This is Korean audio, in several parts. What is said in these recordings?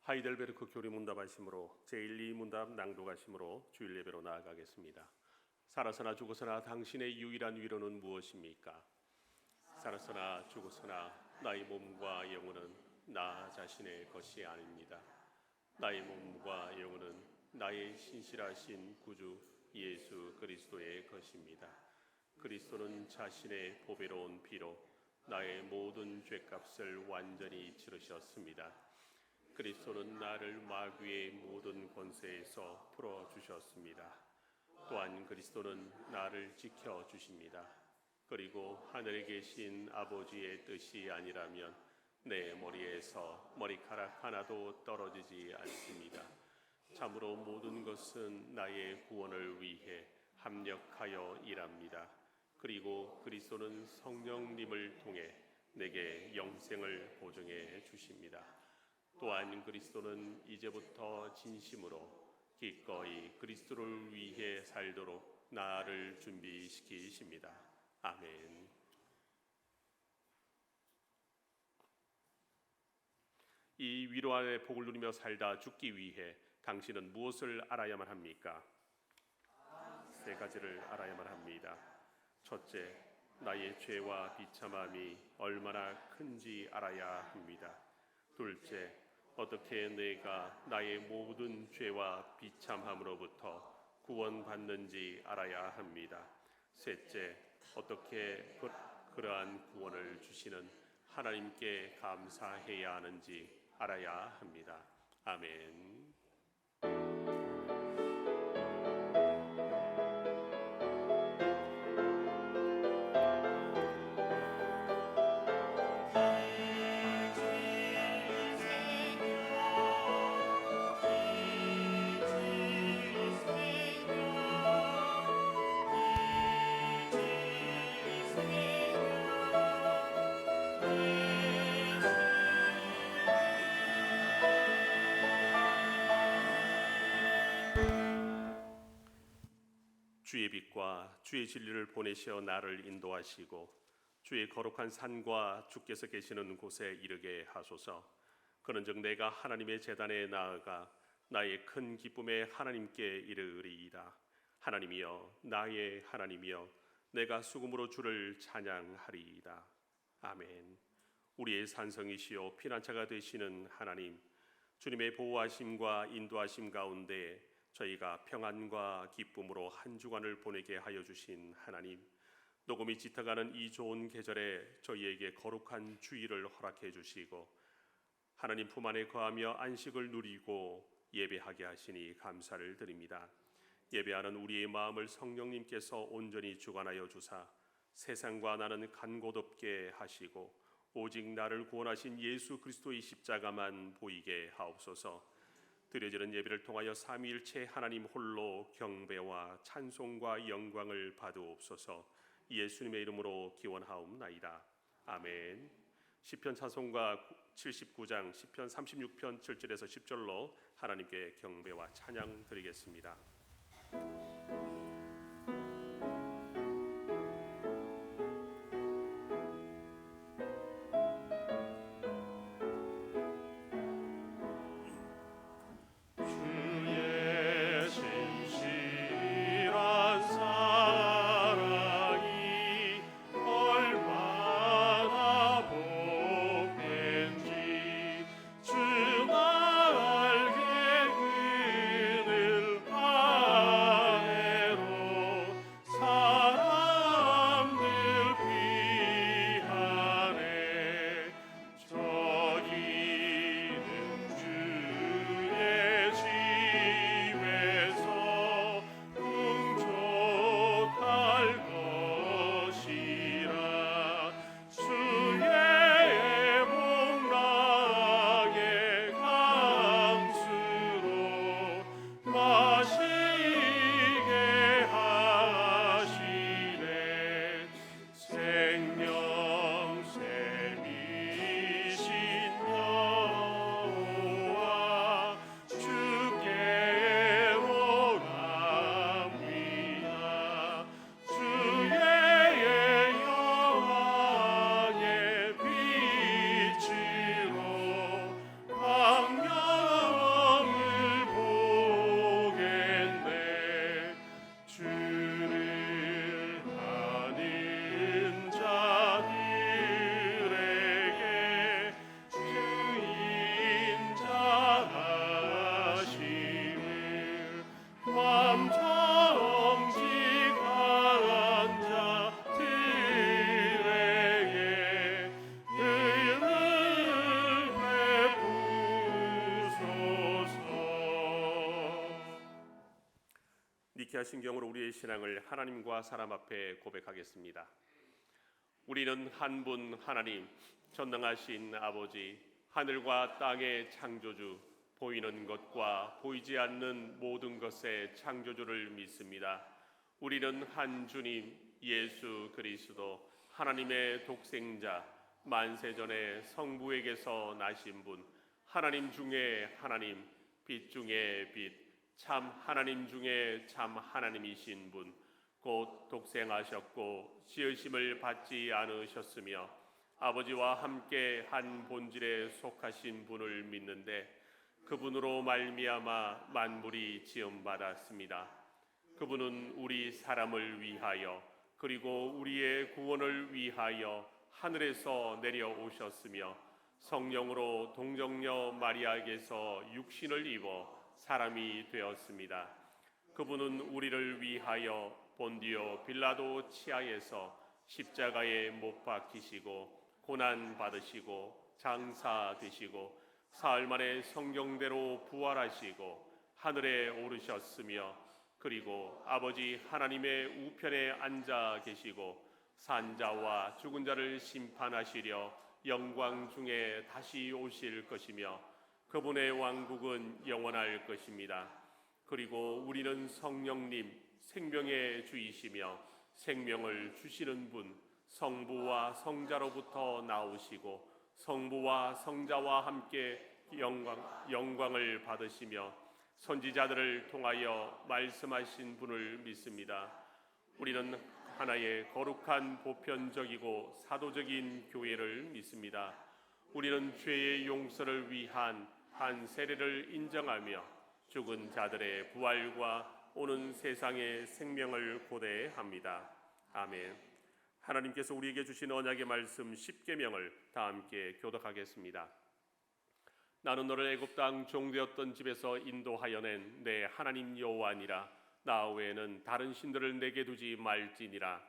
하이델베르크 교리 문답하심으로 제1, 2문답 낭독하심으로 주일 예배로 나아가겠습니다. 살아서나 죽어서나 당신의 유일한 위로는 무엇입니까? 살아서나 죽어서나 나의 몸과 영혼은 나 자신의 것이 아닙니다. 나의 몸과 영혼은 나의 신실하신 구주 예수 그리스도의 것입니다. 그리스도는 자신의 보배로운 피로 나의 모든 죄값을 완전히 치르셨습니다. 그리스도는 나를 마귀의 모든 권세에서 풀어주셨습니다. 또한 그리스도는 나를 지켜주십니다. 그리고 하늘에 계신 아버지의 뜻이 아니라면 내 머리에서 머리카락 하나도 떨어지지 않습니다. 참으로 모든 것은 나의 구원을 위해 합력하여 일합니다. 그리고 그리스도는 성령님을 통해 내게 영생을 보증해 주십니다. 또한 그리스도는 이제부터 진심으로 기꺼이 그리스도를 위해 살도록 나를 준비시키십니다. 아멘. 이 위로 안에 복을 누리며 살다 죽기 위해 당신은 무엇을 알아야만 합니까? 세 가지를 알아야만 합니다. 첫째, 나의 죄와 비참함이 얼마나 큰지 알아야 합니다. 둘째, 어떻게 내가 나의 모든 죄와 비참함으로부터 구원받는지 알아야 합니다. 셋째, 어떻게 그러한 구원을 주시는 하나님께 감사해야 하는지 알아야 합니다. 아멘. 주의 빛과 주의 진리를 보내시어 나를 인도하시고 주의 거룩한 산과 주께서 계시는 곳에 이르게 하소서. 그런즉 내가 하나님의 제단에 나아가 나의 큰 기쁨에 하나님께 이르리이다. 하나님이여, 나의 하나님이여, 내가 수금으로 주를 찬양하리이다. 아멘. 우리의 산성이시요 피난처가 되시는 하나님, 주님의 보호하심과 인도하심 가운데 저희가 평안과 기쁨으로 한 주간을 보내게 하여 주신 하나님, 녹음이 짙어가는 이 좋은 계절에 저희에게 거룩한 주일을 허락해 주시고 하나님 품 안에 거하며 안식을 누리고 예배하게 하시니 감사를 드립니다. 예배하는 우리의 마음을 성령님께서 온전히 주관하여 주사 세상과 나는 간 곳 없게 하시고 오직 나를 구원하신 예수 그리스도의 십자가만 보이게 하옵소서. 드려지는 예배를 통하여 삼위일체 하나님 홀로 경배와 찬송과 영광을 받으옵소서. 예수님의 이름으로 기원하옵나이다. 아멘. 시편 찬송가 79장 시편 36편 7절에서 10절로 하나님께 경배와 찬양 드리겠습니다. 주 알게 그늘 안에 신경으로 우리의 신앙을 하나님과 사람 앞에 고백하겠습니다. 우리는 한 분 하나님, 전능하신 아버지, 하늘과 땅의 창조주, 보이는 것과 보이지 않는 모든 것의 창조주를 믿습니다. 우리는 한 주님, 예수 그리스도, 하나님의 독생자, 만세전에 성부에게서 나신 분, 하나님 중에 하나님, 빛 중에 빛, 참 하나님 중에 참 하나님이신 분, 곧 독생하셨고 지으심을 받지 않으셨으며 아버지와 함께 한 본질에 속하신 분을 믿는데, 그분으로 말미암아 만물이 지음받았습니다. 그분은 우리 사람을 위하여 그리고 우리의 구원을 위하여 하늘에서 내려오셨으며 성령으로 동정녀 마리아에게서 육신을 입어 사람이 되었습니다. 그분은 우리를 위하여 본디오 빌라도 치하에서 십자가에 못 박히시고 고난 받으시고 장사되시고 사흘 만에 성경대로 부활하시고 하늘에 오르셨으며 그리고 아버지 하나님의 우편에 앉아 계시고 산자와 죽은 자를 심판하시려 영광 중에 다시 오실 것이며 그분의 왕국은 영원할 것입니다. 그리고 우리는 성령님 생명의 주이시며 생명을 주시는 분, 성부와 성자로부터 나오시고 성부와 성자와 함께 영광을 받으시며 선지자들을 통하여 말씀하신 분을 믿습니다. 우리는 하나의 거룩한 보편적이고 사도적인 교회를 믿습니다. 우리는 죄의 용서를 위한 한 세례를 인정하며 죽은 자들의 부활과 오는 세상의 생명을 고대합니다. 아멘. 하나님께서 우리에게 주신 언약의 말씀 10계명을 다 함께 교독하겠습니다. 나는 너를 애굽 땅 종되었던 집에서 인도하여 낸 내 하나님 여호와니라. 나 외에는 다른 신들을 내게 두지 말지니라.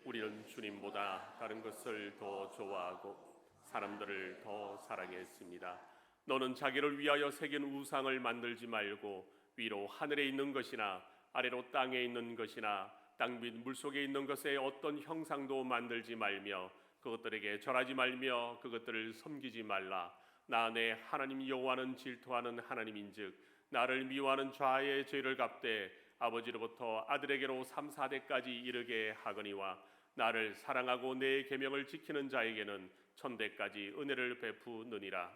우리는 주님보다 다른 것을 더 좋아하고 사람들을 더 사랑했습니다. 너는 자기를 위하여 새긴 우상을 만들지 말고 위로 하늘에 있는 것이나 아래로 땅에 있는 것이나 땅 밑 물속에 있는 것의 어떤 형상도 만들지 말며 그것들에게 절하지 말며 그것들을 섬기지 말라. 나 내 하나님 여호와는 질투하는 하나님인즉 나를 미워하는 자의 죄를 갚되 아버지로부터 아들에게로 3, 4대까지 이르게 하거니와 나를 사랑하고 내 계명을 지키는 자에게는 천대까지 은혜를 베푸느니라.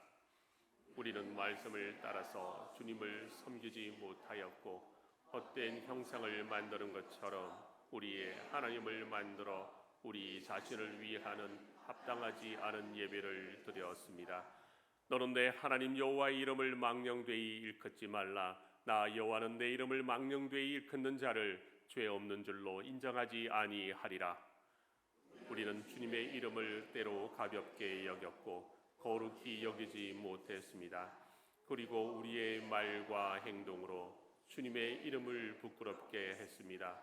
우리는 말씀을 따라서 주님을 섬기지 못하였고 헛된 형상을 만드는 것처럼 우리의 하나님을 만들어 우리 자신을 위하는 합당하지 않은 예배를 드렸습니다. 너는 내 하나님 여호와의 이름을 망령되이 일컫지 말라. 나 여호와는 내 이름을 망령되이 일컫는 자를 죄 없는 줄로 인정하지 아니하리라. 우리는 주님의 이름을 때로 가볍게 여겼고 거룩히 여기지 못했습니다. 그리고 우리의 말과 행동으로 주님의 이름을 부끄럽게 했습니다.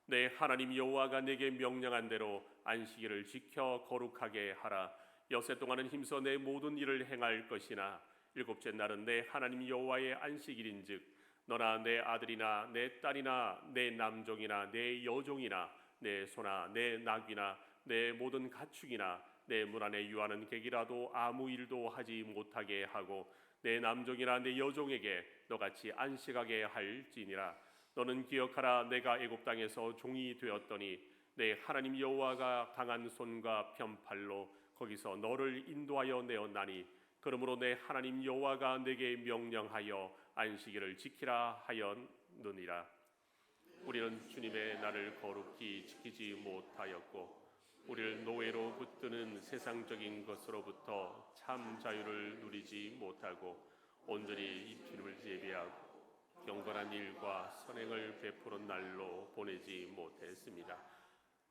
내 하나님 여호와가 내게 명령한 대로 안식일을 지켜 거룩하게 하라. 여세 동안은 힘써 내 모든 일을 행할 것이나 일곱째 날은 내 하나님 여호와의 안식일인즉 너나 내 아들이나 내 딸이나 내 남종이나 내 여종이나 내 소나 내 낙이나 내 모든 가축이나 내 문 안에 유하는 객이라도 아무 일도 하지 못하게 하고 내 남종이나 내 여종에게 너같이 안식하게 할지니라. 너는 기억하라. 내가 애굽 땅에서 종이 되었더니 내 하나님 여호와가 강한 손과 편팔로 거기서 너를 인도하여 내었나니 그러므로 내 하나님 여호와가 내게 명령하여 안식일을 지키라 하였느니라. 우리는 주님의 날을 거룩히 지키지 못하였고 우리를 노예로 붙드는 세상적인 것으로부터 참 자유를 누리지 못하고 온전히 주님을 예배하고 경건한 일과 선행을 베푸는 날로 보내지 못했습니다.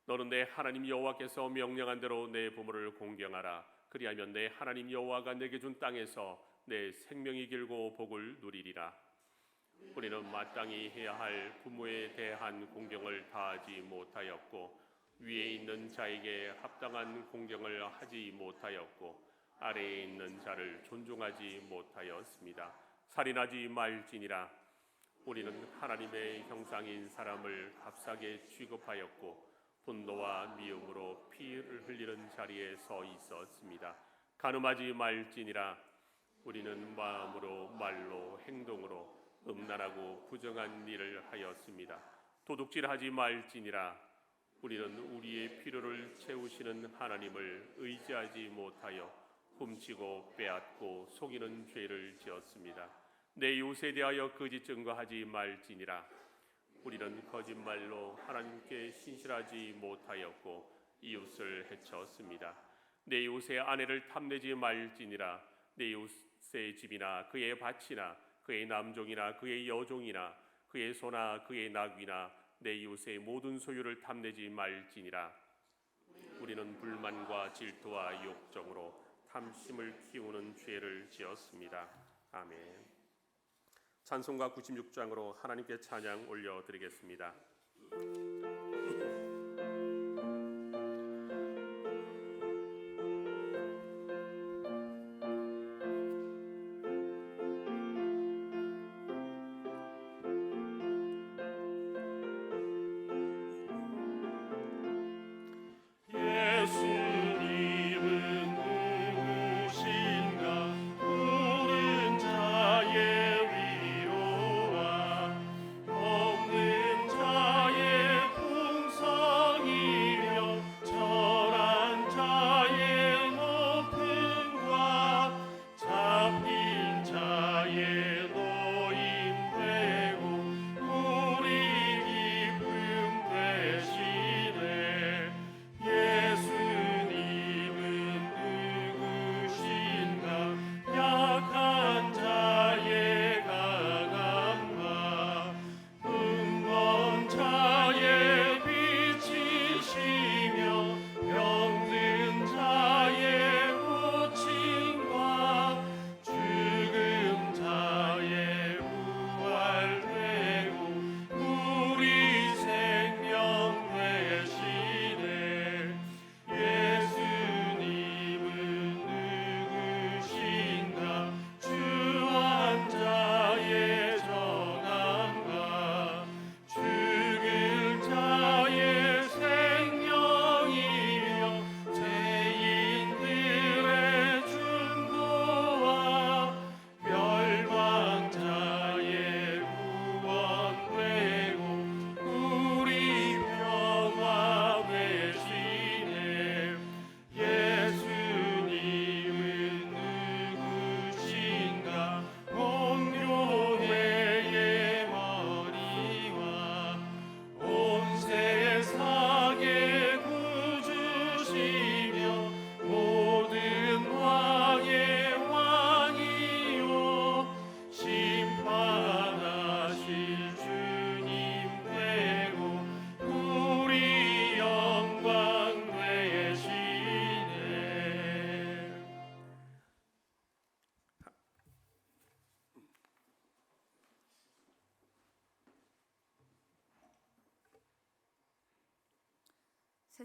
너는 내 하나님 여호와께서 명령한 대로 내 부모를 공경하라. 그리하면 내 하나님 여호와가 내게 준 땅에서 내 생명이 길고 복을 누리리라. 우리는 마땅히 해야 할 부모에 대한 공경을 다하지 못하였고 위에 있는 자에게 합당한 공경을 하지 못하였고 아래에 있는 자를 존중하지 못하였습니다. 살인하지 말지니라. 우리는 하나님의 형상인 사람을 값싸게 취급하였고 분노와 미움으로 피를 흘리는 자리에 서 있었습니다. 가늠하지 말지니라. 우리는 마음으로 말로 행동으로 음란하고 부정한 일을 하였습니다. 도둑질하지 말지니라. 우리는 우리의 필요를 채우시는 하나님을 의지하지 못하여 훔치고 빼앗고 속이는 죄를 지었습니다. 내 이웃에 대하여 거짓 증거하지 말지니라. 우리는 거짓말로 하나님께 신실하지 못하였고 이웃을 해쳤습니다. 내 이웃의 아내를 탐내지 말지니라. 내 이웃의 집이나 그의 밭이나 그의 남종이나 그의 여종이나 그의 소나 그의 나귀나 내 이웃의 모든 소유를 탐내지 말지니라. 우리는 불만과 질투와 욕정으로 탐심을 키우는 죄를 지었습니다. 아멘. 찬송가 96장으로 하나님께 찬양 올려드리겠습니다.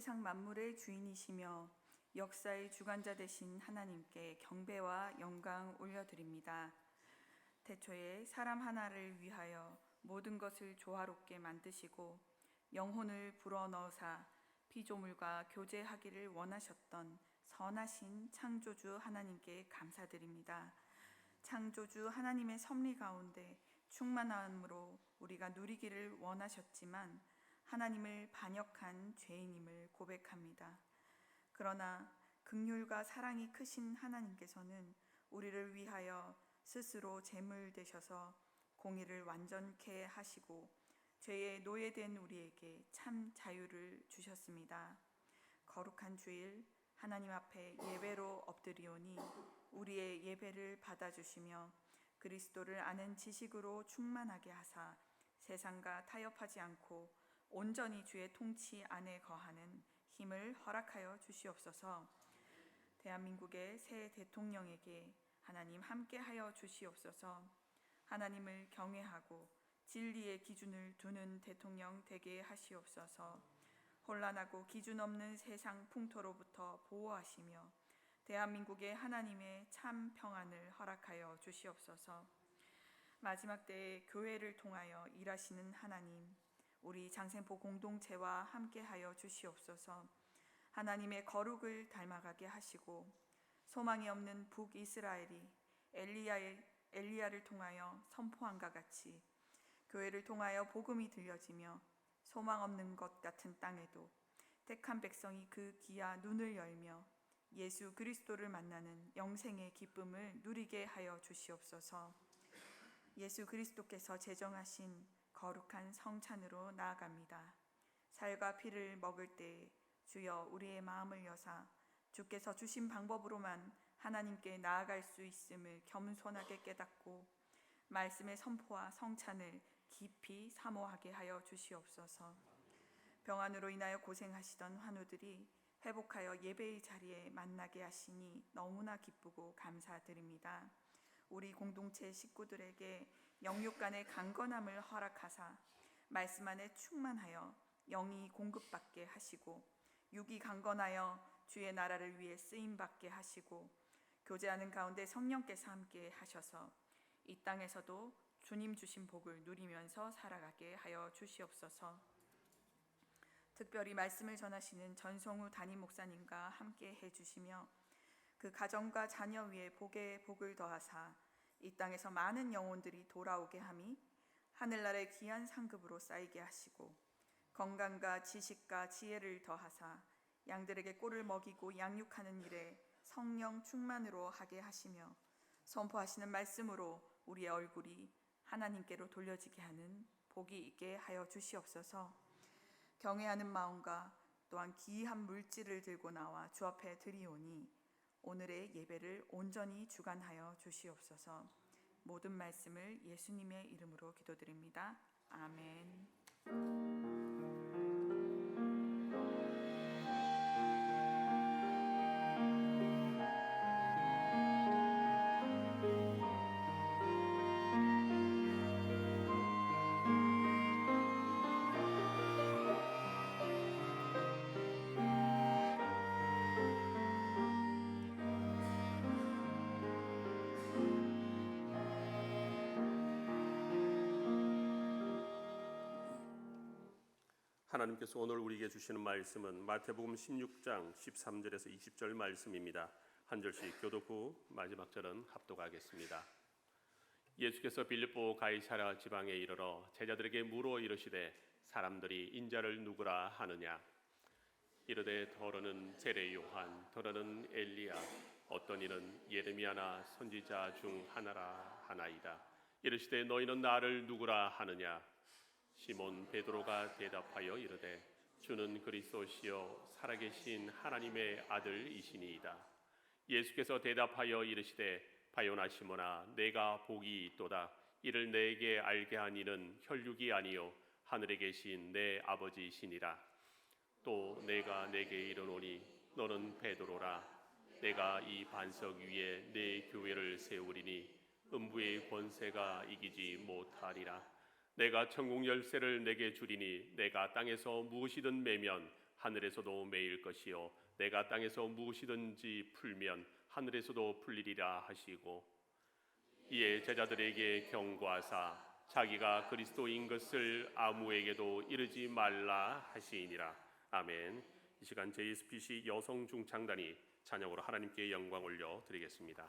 세상 만물의 주인이시며 역사의 주관자 되신 하나님께 경배와 영광 올려드립니다. 태초에 사람 하나를 위하여 모든 것을 조화롭게 만드시고 영혼을 불어넣으사 피조물과 교제하기를 원하셨던 선하신 창조주 하나님께 감사드립니다. 창조주 하나님의 섭리 가운데 충만함으로 우리가 누리기를 원하셨지만 하나님을 반역한 죄인임을 고백합니다. 그러나 긍휼과 사랑이 크신 하나님께서는 우리를 위하여 스스로 제물 되셔서 공의를 완전케 하시고 죄에 노예된 우리에게 참 자유를 주셨습니다. 거룩한 주일 하나님 앞에 예배로 엎드리오니 우리의 예배를 받아주시며 그리스도를 아는 지식으로 충만하게 하사 세상과 타협하지 않고 온전히 주의 통치 안에 거하는 힘을 허락하여 주시옵소서. 대한민국의 새 대통령에게 하나님 함께하여 주시옵소서. 하나님을 경외하고 진리의 기준을 두는 대통령 되게 하시옵소서. 혼란하고 기준 없는 세상 풍토로부터 보호하시며 대한민국의 하나님의 참 평안을 허락하여 주시옵소서. 마지막 때에 교회를 통하여 일하시는 하나님, 우리 장생포 공동체와 함께하여 주시옵소서. 하나님의 거룩을 닮아가게 하시고 소망이 없는 북이스라엘이 엘리야를 통하여 선포함과 같이 교회를 통하여 복음이 들려지며 소망 없는 것 같은 땅에도 택한 백성이 그 귀와 눈을 열며 예수 그리스도를 만나는 영생의 기쁨을 누리게 하여 주시옵소서. 예수 그리스도께서 제정하신 거룩한 성찬으로 나아갑니다. 살과 피를 먹을 때에 주여 우리의 마음을 여사 주께서 주신 방법으로만 하나님께 나아갈 수 있음을 겸손하게 깨닫고 말씀의 선포와 성찬을 깊이 사모하게 하여 주시옵소서. 병환으로 인하여 고생하시던 환우들이 회복하여 예배의 자리에 만나게 하시니 너무나 기쁘고 감사드립니다. 우리 공동체 식구들에게 영육 간의 강건함을 허락하사 말씀 안에 충만하여 영이 공급받게 하시고 육이 강건하여 주의 나라를 위해 쓰임받게 하시고 교제하는 가운데 성령께서 함께 하셔서 이 땅에서도 주님 주신 복을 누리면서 살아가게 하여 주시옵소서. 특별히 말씀을 전하시는 전성우 담임 목사님과 함께 해주시며 그 가정과 자녀 위에 복에 복을 더하사 이 땅에서 많은 영혼들이 돌아오게 함이 하늘나라의 귀한 상급으로 쌓이게 하시고 건강과 지식과 지혜를 더하사 양들에게 꼴을 먹이고 양육하는 일에 성령 충만으로 하게 하시며 선포하시는 말씀으로 우리의 얼굴이 하나님께로 돌려지게 하는 복이 있게 하여 주시옵소서. 경외하는 마음과 또한 귀한 물질을 들고 나와 주 앞에 드리오니 오늘의 예배를 온전히 주관하여 주시옵소서. 모든 말씀을 예수님의 이름으로 기도드립니다. 아멘. 하나님께서 오늘 우리에게 주시는 말씀은 마태복음 16장 13절에서 20절 말씀입니다. 한 절씩 교독 후 마지막 절은 합독하겠습니다. 예수께서 빌립보 가이사랴 지방에 이르러 제자들에게 물어 이르시되 사람들이 인자를 누구라 하느냐. 이르되 더러는 세례 요한, 더러는 엘리야, 어떤 이는 예레미야나 선지자 중 하나라 하나이다. 이르시되 너희는 나를 누구라 하느냐. 시몬 베드로가 대답하여 이르되 주는 그리스도시요 살아계신 하나님의 아들이시니이다. 예수께서 대답하여 이르시되 바요나 시몬아 내가 복이 있도다. 이를 내게 알게 한 이는 혈육이 아니요 하늘에 계신 내 아버지시니라. 또 내가 내게 이르노니 너는 베드로라. 내가 이 반석 위에 내 교회를 세우리니 음부의 권세가 이기지 못하리라. 내가 천국 열쇠를 내게 주리니 내가 땅에서 무엇이든 매면 하늘에서도 매일 것이요 내가 땅에서 무엇이든지 풀면 하늘에서도 풀리리라 하시고 이에 제자들에게 경고하사 자기가 그리스도인 것을 아무에게도 이르지 말라 하시니라. 아멘. 이 시간 JSPC 여성 중창단이 찬양으로 하나님께 영광 올려 드리겠습니다.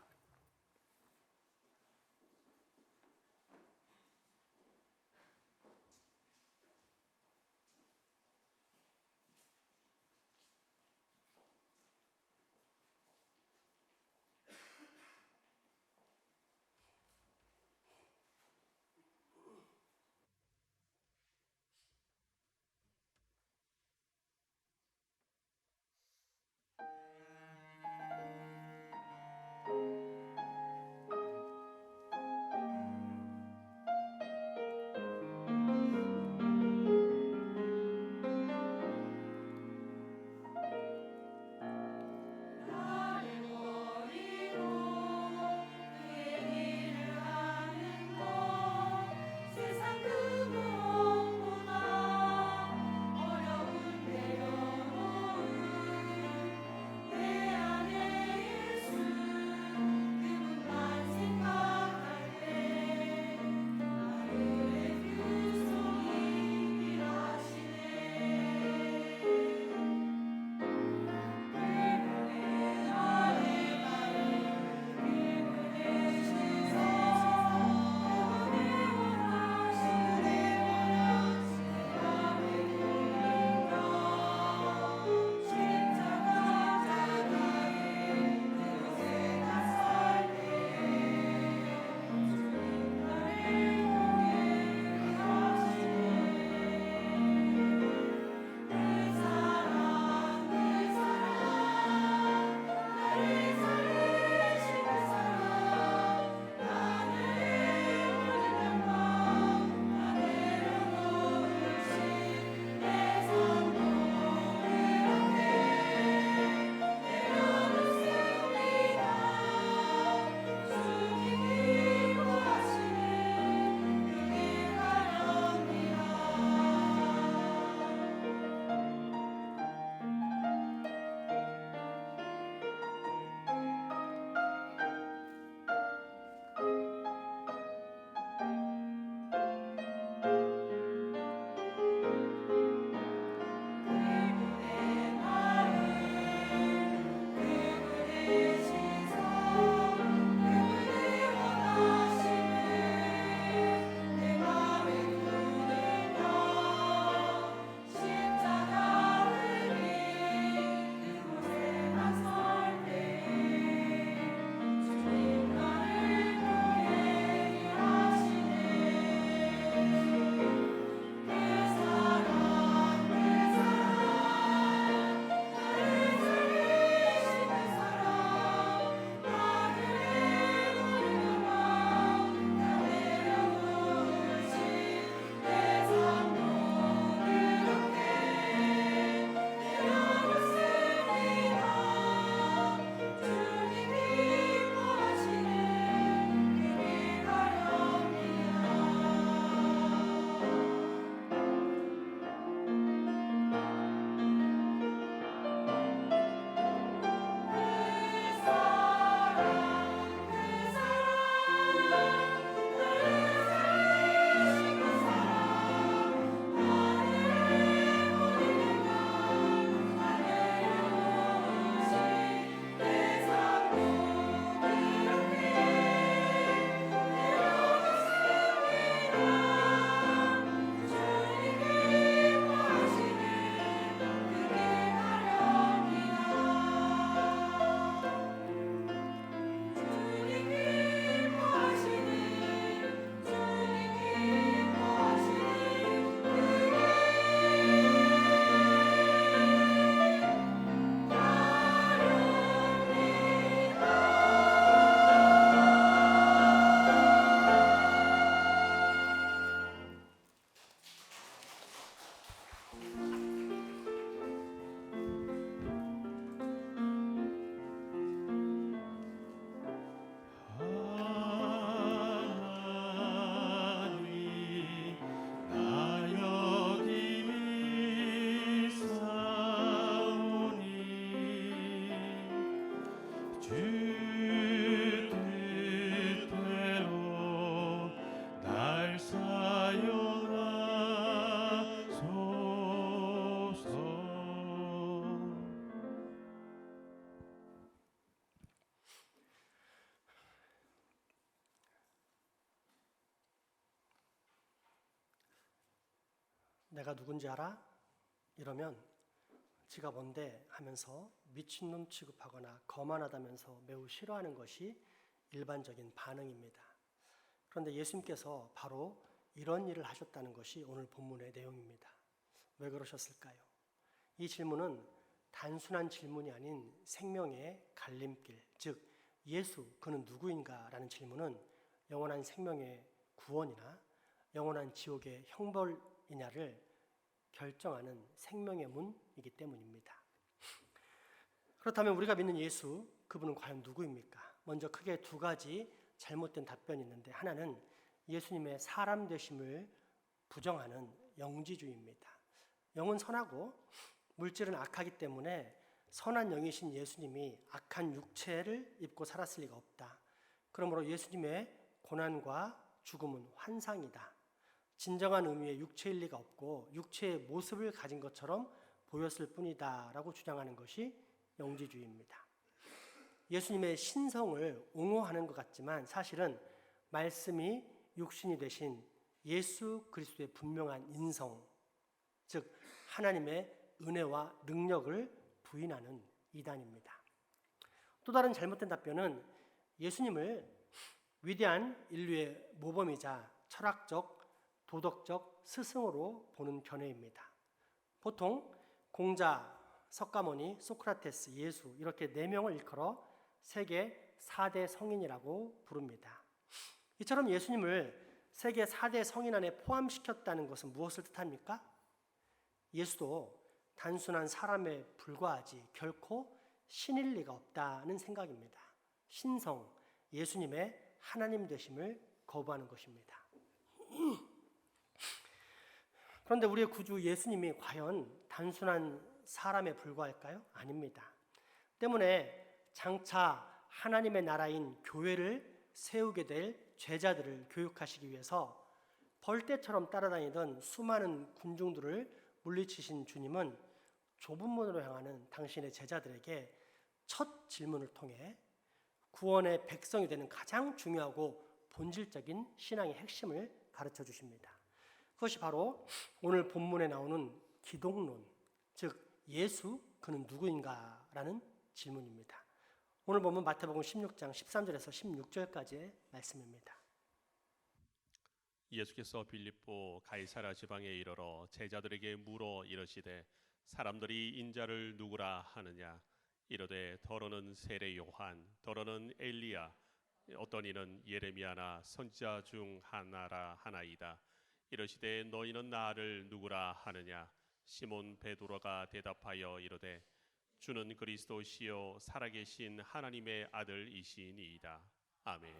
내가 누군지 알아? 이러면 지가 뭔데 하면서 미친놈 취급하거나 거만하다면서 매우 싫어하는 것이 일반적인 반응입니다. 그런데 예수님께서 바로 이런 일을 하셨다는 것이 오늘 본문의 내용입니다. 왜 그러셨을까요? 이 질문은 단순한 질문이 아닌 생명의 갈림길, 즉 예수 그는 누구인가 라는 질문은 영원한 생명의 구원이나 영원한 지옥의 형벌이냐를 결정하는 생명의 문이기 때문입니다. 그렇다면 우리가 믿는 예수, 그분은 과연 누구입니까? 먼저 크게 두 가지 잘못된 답변이 있는데, 하나는 예수님의 사람 되심을 부정하는 영지주의입니다. 영은 선하고 물질은 악하기 때문에 선한 영이신 예수님이 악한 육체를 입고 살았을 리가 없다. 그러므로 예수님의 고난과 죽음은 환상이다. 진정한 의미의 육체일 리가 없고 육체의 모습을 가진 것처럼 보였을 뿐이다 라고 주장하는 것이 영지주의입니다. 예수님의 신성을 옹호하는 것 같지만 사실은 말씀이 육신이 되신 예수 그리스도의 분명한 인성, 즉 하나님의 은혜와 능력을 부인하는 이단입니다. 또 다른 잘못된 답변은 예수님을 위대한 인류의 모범이자 철학적, 도덕적 스승으로 보는 견해입니다. 보통 공자, 석가모니, 소크라테스, 예수 이렇게 4명을 일컬어 세계 4대 성인이라고 부릅니다. 이처럼 예수님을 세계 4대 성인 안에 포함시켰다는 것은 무엇을 뜻합니까? 예수도 단순한 사람에 불과하지 결코 신일 리가 없다는 생각입니다. 신성, 예수님의 하나님 되심을 거부하는 것입니다. 그런데 우리의 구주 예수님이 과연 단순한 사람에 불과할까요? 아닙니다. 때문에 장차 하나님의 나라인 교회를 세우게 될 제자들을 교육하시기 위해서 벌떼처럼 따라다니던 수많은 군중들을 물리치신 주님은 좁은 문으로 향하는 당신의 제자들에게 첫 질문을 통해 구원의 백성이 되는 가장 중요하고 본질적인 신앙의 핵심을 가르쳐 주십니다. 그것이 바로 오늘 본문에 나오는 기독론, 즉 예수 그는 누구인가 라는 질문입니다. 오늘 본문 마태복음 16장 13절에서 16절까지의 말씀입니다. 예수께서 빌립보 가이사랴 지방에 이르러 제자들에게 물어 이르시되 사람들이 인자를 누구라 하느냐 이르되 더러는 세례 요한 더러는 엘리야 어떤 이는 예레미야나 선지자 중 하나라 하나이다. 이르시되 너희는 나를 누구라 하느냐 시몬 베드로가 대답하여 이르되 주는 그리스도시요 살아계신 하나님의 아들이시니이다. 아멘.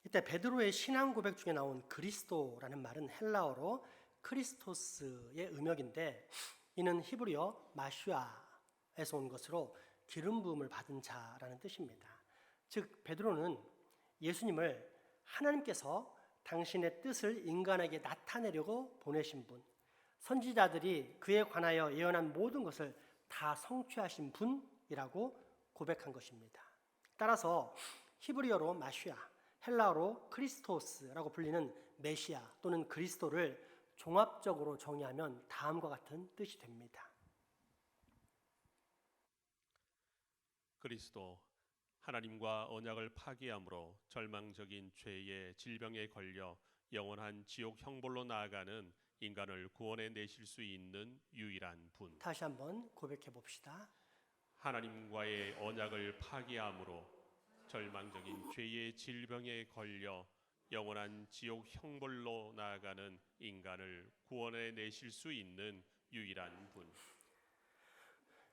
이때 베드로의 신앙 고백 중에 나온 그리스도라는 말은 헬라어로 크리스토스의 음역인데 이는 히브리어 마슈아에서 온 것으로 기름 부음을 받은 자라는 뜻입니다. 즉 베드로는 예수님을 하나님께서 당신의 뜻을 인간에게 나타내려고 보내신 분, 선지자들이 그에 관하여 예언한 모든 것을 다 성취하신 분이라고 고백한 것입니다. 따라서 히브리어로 마슈아, 헬라어로 크리스토스라고 불리는 메시아 또는 그리스도를 종합적으로 정의하면 다음과 같은 뜻이 됩니다. 그리스도 하나님과 언약을 파기함으로 절망적인 죄의 질병에 걸려 영원한 지옥 형벌로 나아가는 인간을 구원해 내실 수 있는 유일한 분. 다시 한번 고백해 봅시다. 하나님과의 언약을 파기함으로 절망적인 죄의 질병에 걸려 영원한 지옥 형벌로 나아가는 인간을 구원해 내실 수 있는 유일한 분.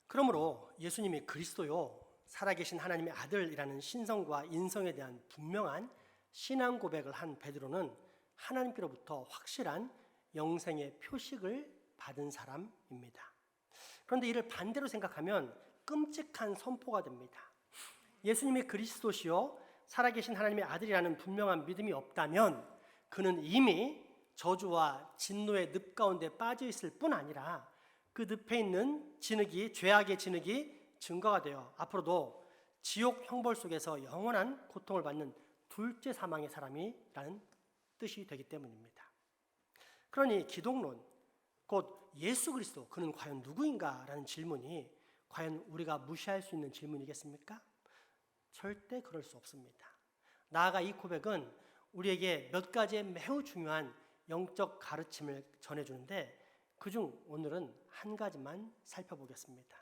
그러므로 예수님이 그리스도요 살아계신 하나님의 아들이라는 신성과 인성에 대한 분명한 신앙 고백을 한 베드로는 하나님께로부터 확실한 영생의 표식을 받은 사람입니다. 그런데 이를 반대로 생각하면 끔찍한 선포가 됩니다. 예수님이 그리스도시요 살아계신 하나님의 아들이라는 분명한 믿음이 없다면 그는 이미 저주와 진노의 늪 가운데 빠져 있을 뿐 아니라 그 늪에 있는 진흙이 죄악의 진흙이 증거가 되어 앞으로도 지옥 형벌 속에서 영원한 고통을 받는 둘째 사망의 사람이라는 뜻이 되기 때문입니다. 그러니 기독론, 곧 예수 그리스도, 그는 과연 누구인가? 라는 질문이 과연 우리가 무시할 수 있는 질문이겠습니까? 절대 그럴 수 없습니다. 나아가 이 고백은 우리에게 몇 가지의 매우 중요한 영적 가르침을 전해주는데 그중 오늘은 한 가지만 살펴보겠습니다.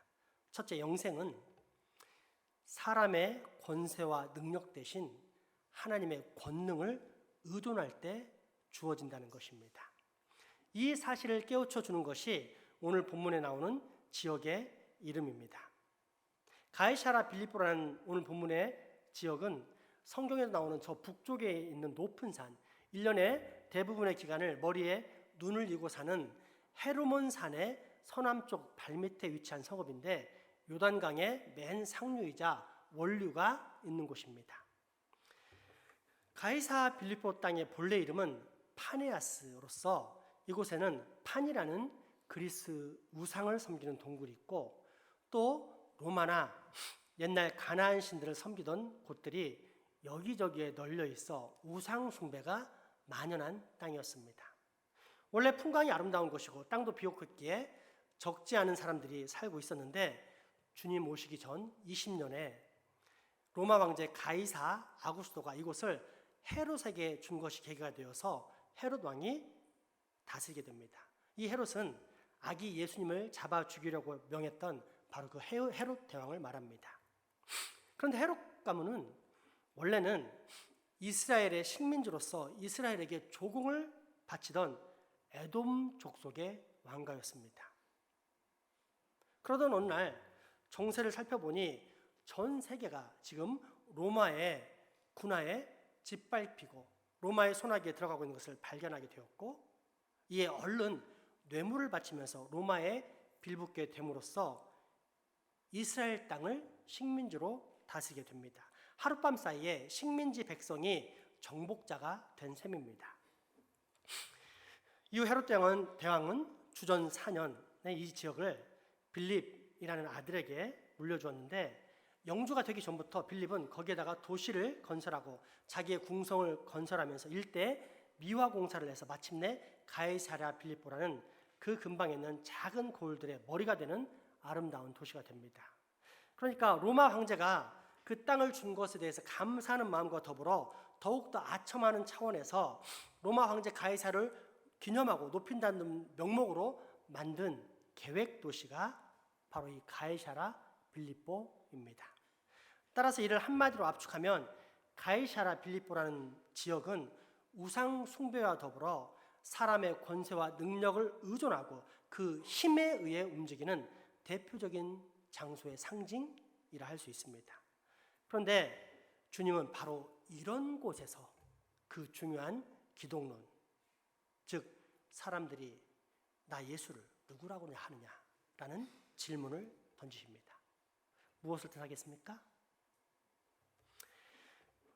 첫째, 영생은 사람의 권세와 능력 대신 하나님의 권능을 의존할 때 주어진다는 것입니다. 이 사실을 깨우쳐 주는 것이 오늘 본문에 나오는 지역의 이름입니다. 가이사랴 빌립보라는 오늘 본문의 지역은 성경에서 나오는 저 북쪽에 있는 높은 산, 1년의 대부분의 기간을 머리에 눈을 이고 사는 헤르몬 산의 서남쪽 발밑에 위치한 성읍인데 요단강의 맨 상류이자 원류가 있는 곳입니다. 가이사 빌립보 땅의 본래 이름은 파네아스로서 이곳에는 판이라는 그리스 우상을 섬기는 동굴이 있고 또 로마나 옛날 가나안 신들을 섬기던 곳들이 여기저기에 널려 있어 우상 숭배가 만연한 땅이었습니다. 원래 풍광이 아름다운 곳이고 땅도 비옥했기에 적지 않은 사람들이 살고 있었는데 주님 오시기 전 20년에 로마 왕제 가이사 아구스토가 이곳을 헤롯에게 준 것이 계기가 되어서 헤롯 왕이 다스리게 됩니다. 이 헤롯은 아기 예수님을 잡아 죽이려고 명했던 바로 그 헤롯 대왕을 말합니다. 그런데 헤롯 가문은 원래는 이스라엘의 식민지로서 이스라엘에게 조공을 바치던 에돔 족속의 왕가였습니다. 그러던 어느 날 정세를 살펴보니 전 세계가 지금 로마의 군하에 짓밟히고 로마의 손아귀에 들어가고 있는 것을 발견하게 되었고 이에 얼른 뇌물을 바치면서 로마에 빌붙게 됨으로써 이스라엘 땅을 식민지로 다스리게 됩니다. 하룻밤 사이에 식민지 백성이 정복자가 된 셈입니다. 이후 헤롯 대왕은 주전 4년에 이 지역을 빌립이라는 아들에게 물려주었는데 영주가 되기 전부터 빌립은 거기에다가 도시를 건설하고 자기의 궁성을 건설하면서 일대에 미화 공사를 해서 마침내 가이사랴 빌립보라는 그 근방에 있는 작은 고을들의 머리가 되는 아름다운 도시가 됩니다. 그러니까 로마 황제가 그 땅을 준 것에 대해서 감사하는 마음과 더불어 더욱더 아첨하는 차원에서 로마 황제 가이사를 기념하고 높인다는 명목으로 만든 계획 도시가 바로 이 가이사랴 빌립보입니다. 따라서 이를 한마디로 압축하면 가이사랴 빌립보라는 지역은 우상 숭배와 더불어 사람의 권세와 능력을 의존하고 그 힘에 의해 움직이는 대표적인 장소의 상징이라 할 수 있습니다. 그런데 주님은 바로 이런 곳에서 그 중요한 기독론, 즉 사람들이 나 예수를 누구라고 하느냐라는 질문을 던지십니다. 무엇을 뜻하겠습니까?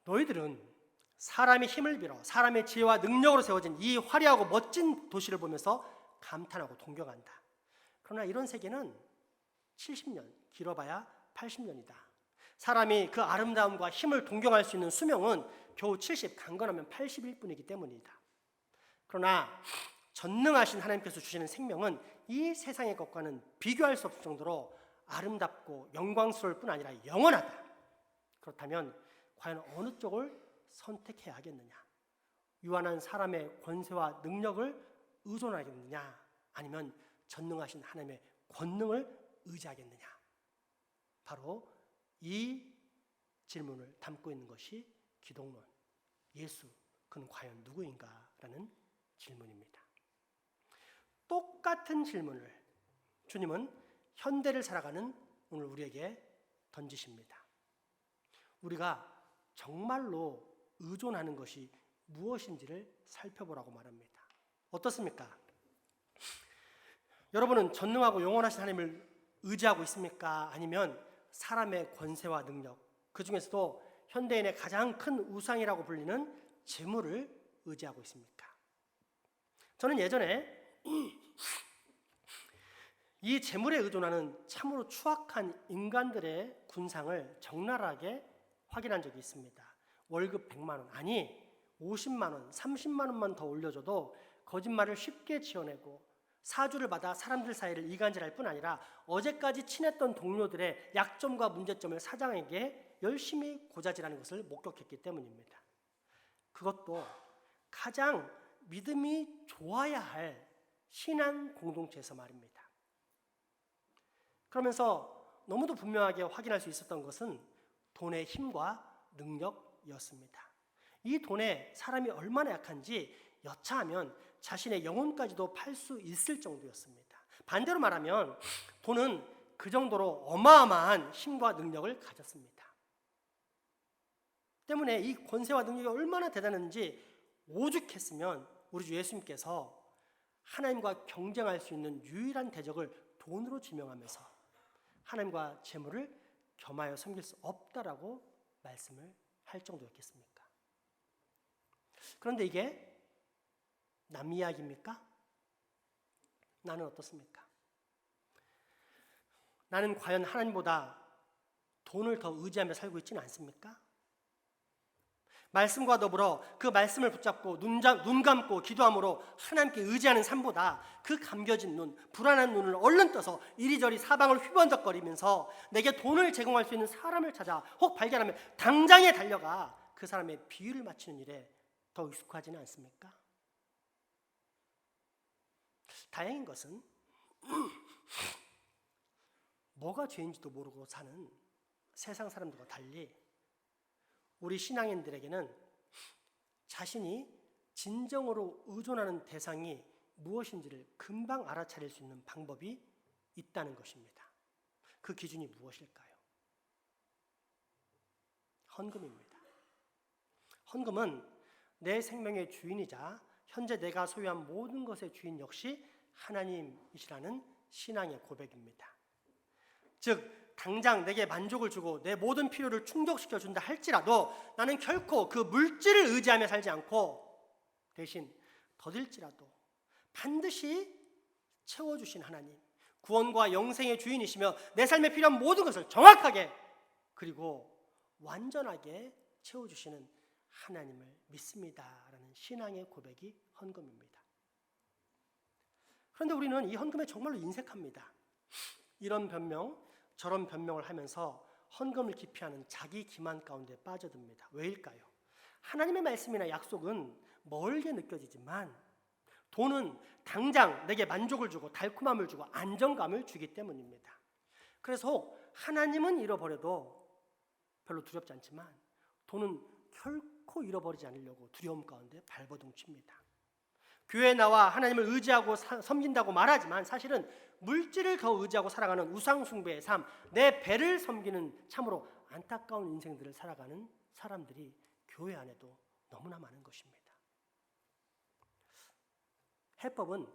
너희들은 사람의 힘을 빌어 사람의 지혜와 능력으로 세워진 이 화려하고 멋진 도시를 보면서 감탄하고 동경한다. 그러나 이런 세계는 70년, 길어봐야 80년이다. 사람이 그 아름다움과 힘을 동경할 수 있는 수명은 겨우 70, 강건하면 80일 뿐이기 때문이다. 그러나 전능하신 하나님께서 주시는 생명은 이 세상의 것과는 비교할 수 없을 정도로 아름답고 영광스러울 뿐 아니라 영원하다. 그렇다면 과연 어느 쪽을 선택해야 하겠느냐? 유한한 사람의 권세와 능력을 의존하겠느냐? 아니면 전능하신 하나님의 권능을 의지하겠느냐? 바로 이 질문을 담고 있는 것이 기독론, 예수, 그는 과연 누구인가? 라는 질문입니다. 똑같은 질문을 주님은 현대를 살아가는 오늘 우리에게 던지십니다. 우리가 정말로 의존하는 것이 무엇인지를 살펴보라고 말합니다. 어떻습니까? 여러분은 전능하고 영원하신 하나님을 의지하고 있습니까? 아니면 사람의 권세와 능력, 그 중에서도 현대인의 가장 큰 우상이라고 불리는 재물을 의지하고 있습니까? 저는 예전에 이 재물에 의존하는 참으로 추악한 인간들의 군상을 적나라하게 확인한 적이 있습니다. 월급 100만 원, 아니 50만 원, 30만 원만 더 올려줘도 거짓말을 쉽게 지어내고 사주를 받아 사람들 사이를 이간질할 뿐 아니라 어제까지 친했던 동료들의 약점과 문제점을 사장에게 열심히 고자질하는 것을 목격했기 때문입니다. 그것도 가장 믿음이 좋아야 할 신앙 공동체에서 말입니다. 그러면서 너무도 분명하게 확인할 수 있었던 것은 돈의 힘과 능력이었습니다. 이 돈에 사람이 얼마나 약한지 여차하면 자신의 영혼까지도 팔 수 있을 정도였습니다. 반대로 말하면 돈은 그 정도로 어마어마한 힘과 능력을 가졌습니다. 때문에 이 권세와 능력이 얼마나 대단한지 오죽했으면 우리 주 예수님께서 하나님과 경쟁할 수 있는 유일한 대적을 돈으로 지명하면서 하나님과 재물을 겸하여 섬길 수 없다라고 말씀을 할 정도였겠습니까? 그런데 이게 남 이야기입니까? 나는 어떻습니까? 나는 과연 하나님보다 돈을 더 의지하며 살고 있지는 않습니까? 말씀과 더불어 그 말씀을 붙잡고 눈 감고 기도함으로 하나님께 의지하는 삶보다 그 감겨진 눈, 불안한 눈을 얼른 떠서 이리저리 사방을 휘번덕거리면서 내게 돈을 제공할 수 있는 사람을 찾아 혹 발견하면 당장에 달려가 그 사람의 비위를 맞추는 일에 더 익숙하지는 않습니까? 다행인 것은 뭐가 죄인지도 모르고 사는 세상 사람들과 달리 우리 신앙인들에게는 자신이 진정으로 의존하는 대상이 무엇인지를 금방 알아차릴 수 있는 방법이 있다는 것입니다. 그 기준이 무엇일까요? 헌금입니다. 헌금은 내 생명의 주인이자 현재 내가 소유한 모든 것의 주인 역시 하나님이시라는 신앙의 고백입니다. 즉 당장 내게 만족을 주고 내 모든 필요를 충족시켜 준다 할지라도 나는 결코 그 물질을 의지하며 살지 않고 대신 더딜지라도 반드시 채워주신 하나님, 구원과 영생의 주인이시며 내 삶에 필요한 모든 것을 정확하게 그리고 완전하게 채워주시는 하나님을 믿습니다라는 신앙의 고백이 헌금입니다. 그런데 우리는 이 헌금에 정말로 인색합니다. 이런 변명 저런 변명을 하면서 헌금을 기피하는 자기 기만 가운데 빠져듭니다. 왜일까요? 하나님의 말씀이나 약속은 멀게 느껴지지만 돈은 당장 내게 만족을 주고 달콤함을 주고 안정감을 주기 때문입니다. 그래서 혹 하나님은 잃어버려도 별로 두렵지 않지만 돈은 결코 잃어버리지 않으려고 두려움 가운데 발버둥칩니다. 교회에 나와 하나님을 의지하고 섬긴다고 말하지만 사실은 물질을 더 의지하고 살아가는 우상숭배의 삶, 내 배를 섬기는 참으로 안타까운 인생들을 살아가는 사람들이 교회 안에도 너무나 많은 것입니다. 해법은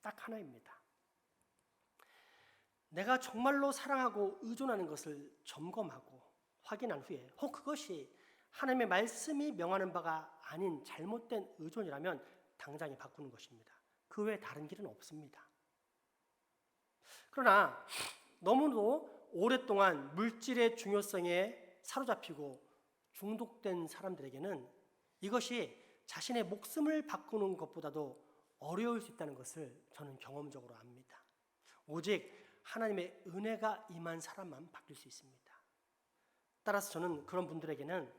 딱 하나입니다. 내가 정말로 사랑하고 의존하는 것을 점검하고 확인한 후에 혹 그것이 하나님의 말씀이 명하는 바가 아닌 잘못된 의존이라면 당장에 바꾸는 것입니다. 그 외에 다른 길은 없습니다. 그러나 너무도 오랫동안 물질의 중요성에 사로잡히고 중독된 사람들에게는 이것이 자신의 목숨을 바꾸는 것보다도 어려울 수 있다는 것을 저는 경험적으로 압니다. 오직 하나님의 은혜가 임한 사람만 바뀔 수 있습니다. 따라서 저는 그런 분들에게는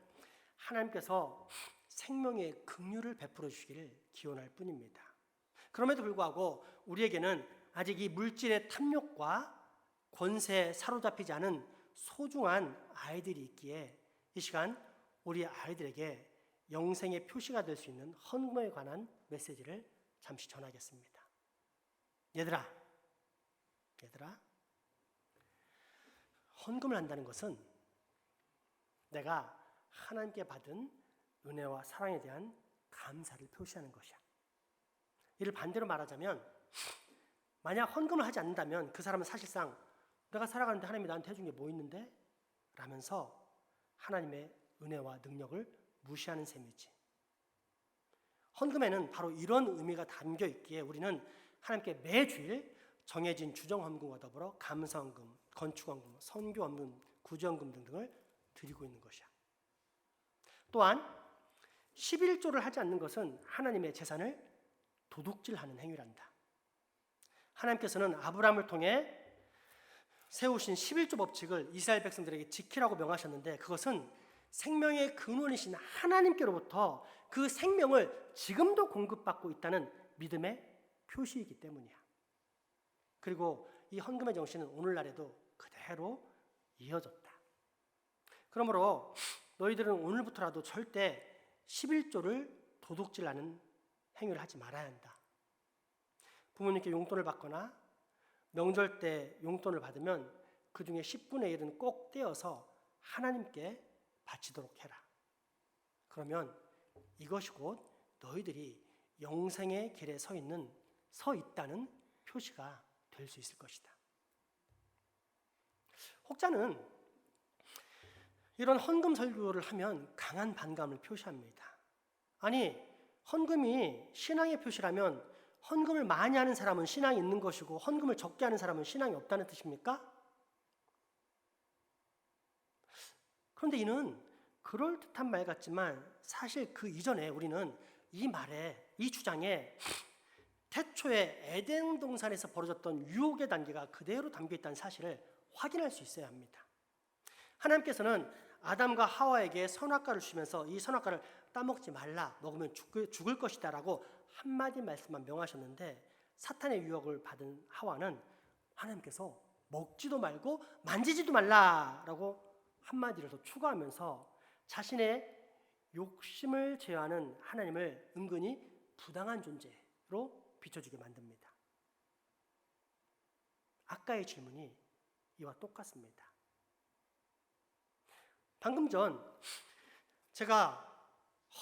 하나님께서 생명의 긍휼을 베풀어 주시기를 기원할 뿐입니다. 그럼에도 불구하고 우리에게는 아직 이 물질의 탐욕과 권세에 사로잡히지 않은 소중한 아이들이 있기에 이 시간 우리 아이들에게 영생의 표시가 될 수 있는 헌금에 관한 메시지를 잠시 전하겠습니다. 얘들아, 헌금을 한다는 것은 내가 하나님께 받은 은혜와 사랑에 대한 감사를 표시하는 것이야. 이를 반대로 말하자면 만약 헌금을 하지 않는다면 그 사람은 사실상 내가 살아가는데 하나님이 나한테 해준 게 뭐 있는데? 라면서 하나님의 은혜와 능력을 무시하는 셈이지. 헌금에는 바로 이런 의미가 담겨 있기에 우리는 하나님께 매주일 정해진 주정헌금과 더불어 감사헌금, 건축헌금, 선교헌금, 구제헌금 등등을 드리고 있는 것이야. 또한 11조를 하지 않는 것은 하나님의 재산을 도둑질하는 행위란다. 하나님께서는 아브라함을 통해 세우신 11조 법칙을 이스라엘 백성들에게 지키라고 명하셨는데 그것은 생명의 근원이신 하나님께로부터 그 생명을 지금도 공급받고 있다는 믿음의 표시이기 때문이야. 그리고 이 헌금의 정신은 오늘날에도 그대로 이어졌다. 그러므로 너희들은 오늘부터라도 절대 11조를 도둑질하는 행위를 하지 말아야 한다. 부모님께 용돈을 받거나 명절 때 용돈을 받으면 그 중에 10분의 1은 꼭 떼어서 하나님께 바치도록 해라. 그러면 이것이 곧 너희들이 영생의 길에 서 있다는 표시가 될 수 있을 것이다. 혹자는 이런 헌금 설교를 하면 강한 반감을 표시합니다. 아니, 헌금이 신앙의 표시라면 헌금을 많이 하는 사람은 신앙이 있는 것이고 헌금을 적게 하는 사람은 신앙이 없다는 뜻입니까? 그런데 이는 그럴듯한 말 같지만 사실 그 이전에 우리는 이 주장에 태초에 에덴 동산에서 벌어졌던 유혹의 단계가 그대로 담겨있다는 사실을 확인할 수 있어야 합니다. 하나님께서는 아담과 하와에게 선악과를 주시면서 이 선악과를 따먹지 말라, 먹으면 죽을 것이다 라고 한마디 말씀만 명하셨는데 사탄의 유혹을 받은 하와는 하나님께서 먹지도 말고 만지지도 말라라고 한마디를 더 추가하면서 자신의 욕심을 제어하는 하나님을 은근히 부당한 존재로 비춰주게 만듭니다. 아까의 질문이 이와 똑같습니다. 방금 전 제가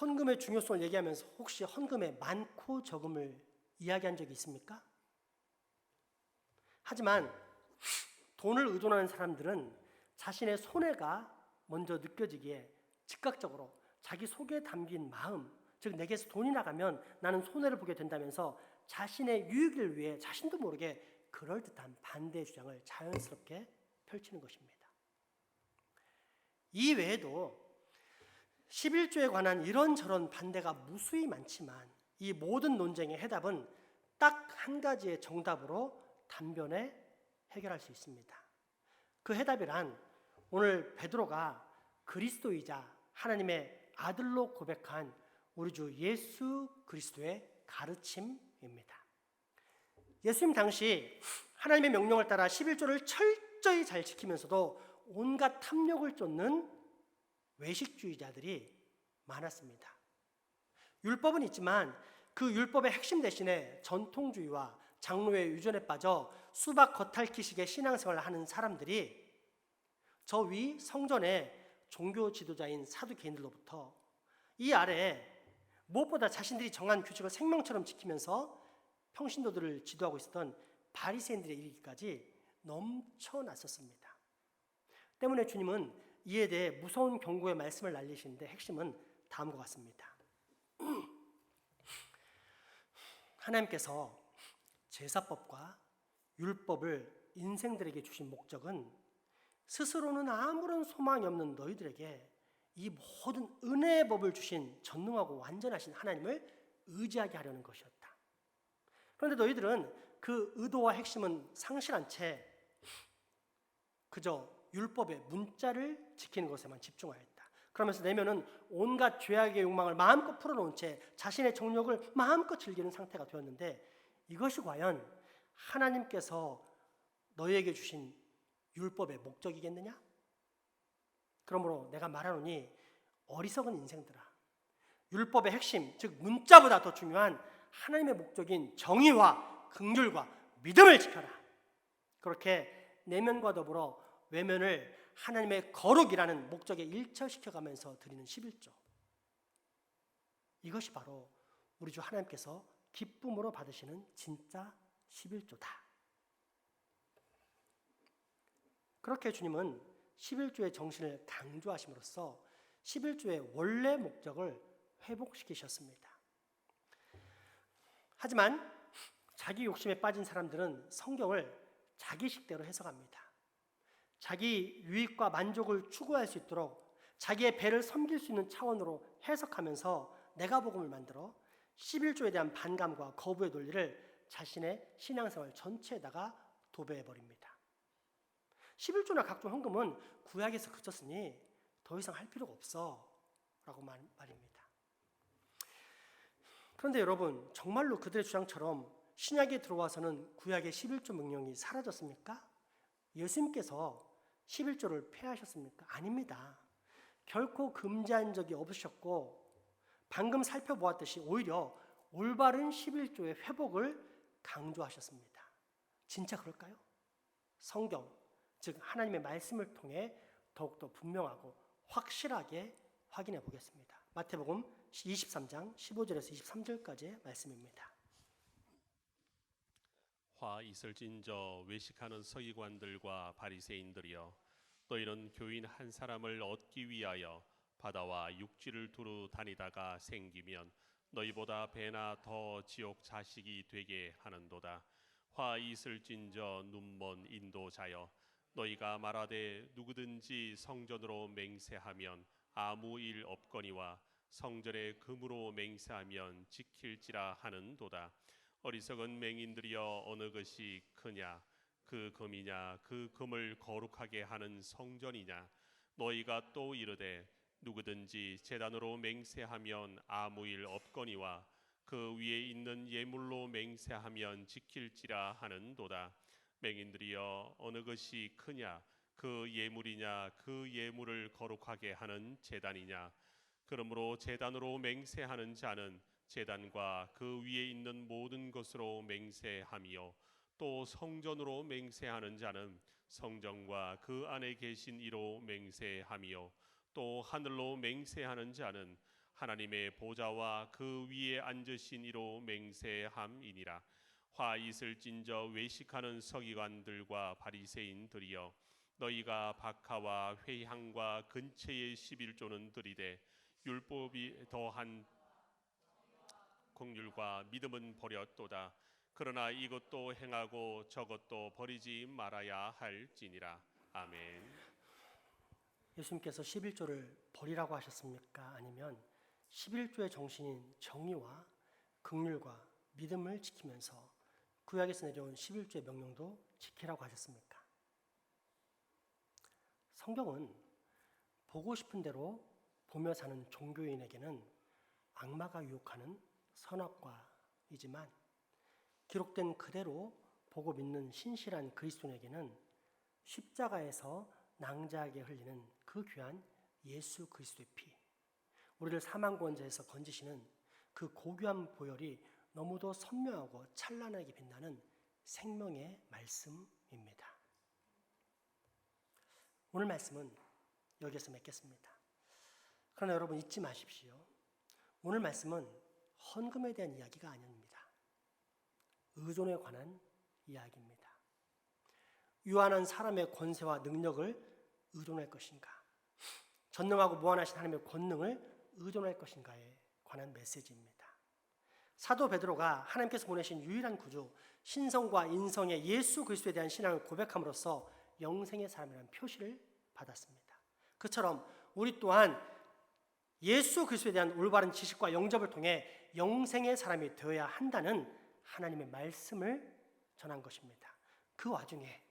헌금의 중요성을 얘기하면서 혹시 헌금의 많고 적음을 이야기한 적이 있습니까? 하지만 돈을 의존하는 사람들은 자신의 손해가 먼저 느껴지기에 즉각적으로 자기 속에 담긴 마음, 즉 내게서 돈이 나가면 나는 손해를 보게 된다면서 자신의 유익을 위해 자신도 모르게 그럴듯한 반대의 주장을 자연스럽게 펼치는 것입니다. 이 외에도 11조에 관한 이런저런 반대가 무수히 많지만 이 모든 논쟁의 해답은 딱 한 가지의 정답으로 단변에 해결할 수 있습니다. 그 해답이란 오늘 베드로가 그리스도이자 하나님의 아들로 고백한 우리 주 예수 그리스도의 가르침입니다. 예수님 당시 하나님의 명령을 따라 11조를 철저히 잘 지키면서도 온갖 탐욕을 쫓는 외식주의자들이 많았습니다. 율법은 있지만 그 율법의 핵심 대신에 전통주의와 장로의 유전에 빠져 수박 겉핥기식의 신앙생활을 하는 사람들이 저 위 성전의 종교 지도자인 사두개인들로부터 이 아래 무엇보다 자신들이 정한 규칙을 생명처럼 지키면서 평신도들을 지도하고 있었던 바리새인들에 이르기까지 넘쳐났었습니다. 때문에 주님은 이에 대해 무서운 경고의 말씀을 날리시는데 핵심은 다음과 같습니다. 하나님께서 제사법과 율법을 인생들에게 주신 목적은 스스로는 아무런 소망이 없는 너희들에게 이 모든 은혜의 법을 주신 전능하고 완전하신 하나님을 의지하게 하려는 것이었다. 그런데 너희들은 그 의도와 핵심은 상실한 채 그저 율법의 문자를 지키는 것에만 집중하였다. 그러면서 내면은 온갖 죄악의 욕망을 마음껏 풀어놓은 채 자신의 정욕을 마음껏 즐기는 상태가 되었는데 이것이 과연 하나님께서 너희에게 주신 율법의 목적이겠느냐? 그러므로 내가 말하노니 어리석은 인생들아, 율법의 핵심, 즉 문자보다 더 중요한 하나님의 목적인 정의와 긍휼과 믿음을 지켜라. 그렇게 내면과 더불어 외면을 하나님의 거룩이라는 목적에 일처시켜가면서 드리는 11조. 이것이 바로 우리 주 하나님께서 기쁨으로 받으시는 진짜 11조다. 그렇게 주님은 11조의 정신을 강조하심으로써 11조의 원래 목적을 회복시키셨습니다. 하지만 자기 욕심에 빠진 사람들은 성경을 자기식대로 해석합니다. 자기 유익과 만족을 추구할 수 있도록 자기의 배를 섬길 수 있는 차원으로 해석하면서 내가 복음을 만들어 11조에 대한 반감과 거부의 논리를 자신의 신앙생활 전체에다가 도배해버립니다. 11조나 각종 헌금은 구약에서 그쳤으니 더 이상 할 필요가 없어 라고 말입니다. 그런데 여러분, 정말로 그들의 주장처럼 신약에 들어와서는 구약의 11조 명령이 사라졌습니까? 예수님께서 11조를 폐하셨습니까? 아닙니다. 결코 금지한 적이 없으셨고 방금 살펴보았듯이 오히려 올바른 11조의 회복을 강조하셨습니다. 진짜 그럴까요? 성경, 즉 하나님의 말씀을 통해 더욱더 분명하고 확실하게 확인해 보겠습니다. 마태복음 23장 15절에서 23절까지의 말씀입니다. 화 있을진저 외식하는 서기관들과 바리새인들이여, 너희는 교인 한 사람을 얻기 위하여 바다와 육지를 두루 다니다가 생기면 너희보다 배나 더 지옥 자식이 되게 하는도다. 화 있을진저 눈먼 인도자여, 너희가 말하되 누구든지 성전으로 맹세하면 아무 일 없거니와 성전에 금으로 맹세하면 지킬지라 하는도다. 어리석은 맹인들이여, 어느 것이 크냐? 그 금이냐? 그 금을 거룩하게 하는 성전이냐? 너희가 또 이르되 누구든지 제단으로 맹세하면 아무 일 없거니와 그 위에 있는 예물로 맹세하면 지킬지라 하는도다. 맹인들이여, 어느 것이 크냐? 그 예물이냐? 그 예물을 거룩하게 하는 제단이냐? 그러므로 제단으로 맹세하는 자는 제단과 그 위에 있는 모든 것으로 맹세하며, 또 성전으로 맹세하는 자는 성전과 그 안에 계신 이로 맹세하며, 또 하늘로 맹세하는 자는 하나님의 보좌와 그 위에 앉으신 이로 맹세함이니라. 화 있을진저 외식하는 서기관들과 바리새인들이여, 너희가 박하와 회향과 근처의 11조는 들이되 율법이 더한 긍휼과 믿음은 버렸도다. 그러나 이것도 행하고 저것도 버리지 말아야 할지니라. 아멘. 예수님께서 11조를 버리라고 하셨습니까? 아니면 11조의 정신인 정의와 긍휼과 믿음을 지키면서 구약에서 내려온 11조의 명령도 지키라고 하셨습니까? 성경은 보고 싶은 대로 보며 사는 종교인에게는 악마가 유혹하는 선악과이지만, 기록된 그대로 보고 믿는 신실한 그리스도인에게는 십자가에서 낭자하게 흘리는 그 귀한 예수 그리스도의 피, 우리를 사망권자에서 건지시는 그 고귀한 보혈이 너무도 선명하고 찬란하게 빛나는 생명의 말씀입니다. 오늘 말씀은 여기에서 맺겠습니다. 그러나 여러분 잊지 마십시오. 오늘 말씀은 헌금에 대한 이야기가 아닙니다. 의존에 관한 이야기입니다. 유한한 사람의 권세와 능력을 의존할 것인가, 전능하고 무한하신 하나님의 권능을 의존할 것인가에 관한 메시지입니다. 사도 베드로가 하나님께서 보내신 유일한 구주, 신성과 인성의 예수 그리스도에 대한 신앙을 고백함으로써 영생의 사람이라는 표시를 받았습니다. 그처럼 우리 또한 예수 그리스도에 대한 올바른 지식과 영접을 통해 영생의 사람이 되어야 한다는 하나님의 말씀을 전한 것입니다. 그 와중에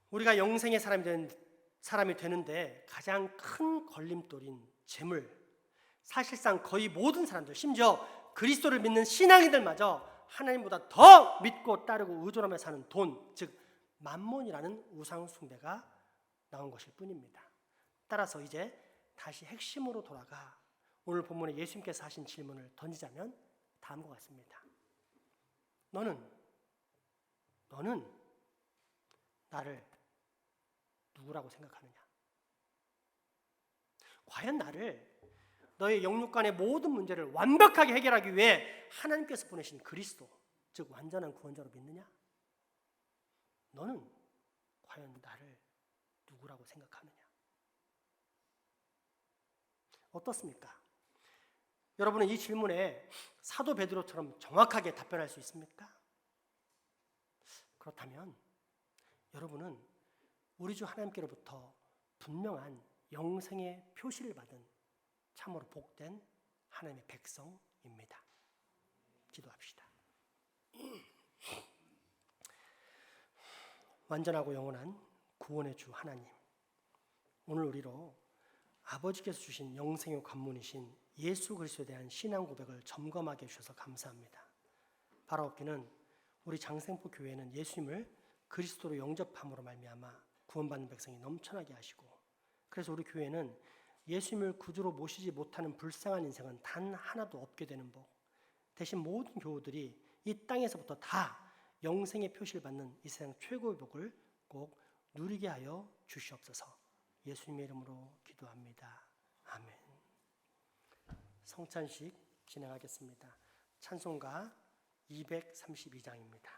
우리가 영생의 사람이 되는데 가장 큰 걸림돌인 재물, 사실상 거의 모든 사람들, 심지어 그리스도를 믿는 신앙인들마저 하나님보다 더 믿고 따르고 의존하며 사는 돈, 즉 만몬이라는 우상 숭배가 나온 것일 뿐입니다. 따라서 이제 다시 핵심으로 돌아가 오늘 본문에 예수님께서 하신 질문을 던지자면 다음과 같습니다. 너는 나를 누구라고 생각하느냐? 과연 나를 너의 영육간의 모든 문제를 완벽하게 해결하기 위해 하나님께서 보내신 그리스도, 즉 완전한 구원자로 믿느냐? 너는 과연 나를 누구라고 생각하느냐? 어떻습니까? 여러분은 이 질문에 사도 베드로처럼 정확하게 답변할 수 있습니까? 그렇다면 여러분은 우리 주 하나님께로부터 분명한 영생의 표시를 받은 참으로 복된 하나님의 백성입니다. 입니다. 기도합시다. 완전하고 영원한 구원의 주 하나님, 오늘 우리로 아버지께서 주신 영생의 관문이신 예수 그리스도에 대한 신앙 고백을 점검하게 해주셔서 감사합니다. 바라옵기는 우리 장생포 교회는 예수님을 그리스도로 영접함으로 말미암아 구원받는 백성이 넘쳐나게 하시고, 그래서 우리 교회는 예수님을 구주로 모시지 못하는 불쌍한 인생은 단 하나도 없게 되는 복, 대신 모든 교우들이 이 땅에서부터 다 영생의 표시를 받는 이 세상 최고의 복을 꼭 누리게 하여 주시옵소서. 예수님의 이름으로 기도합니다. 아멘. 성찬식 진행하겠습니다. 찬송가 232장입니다.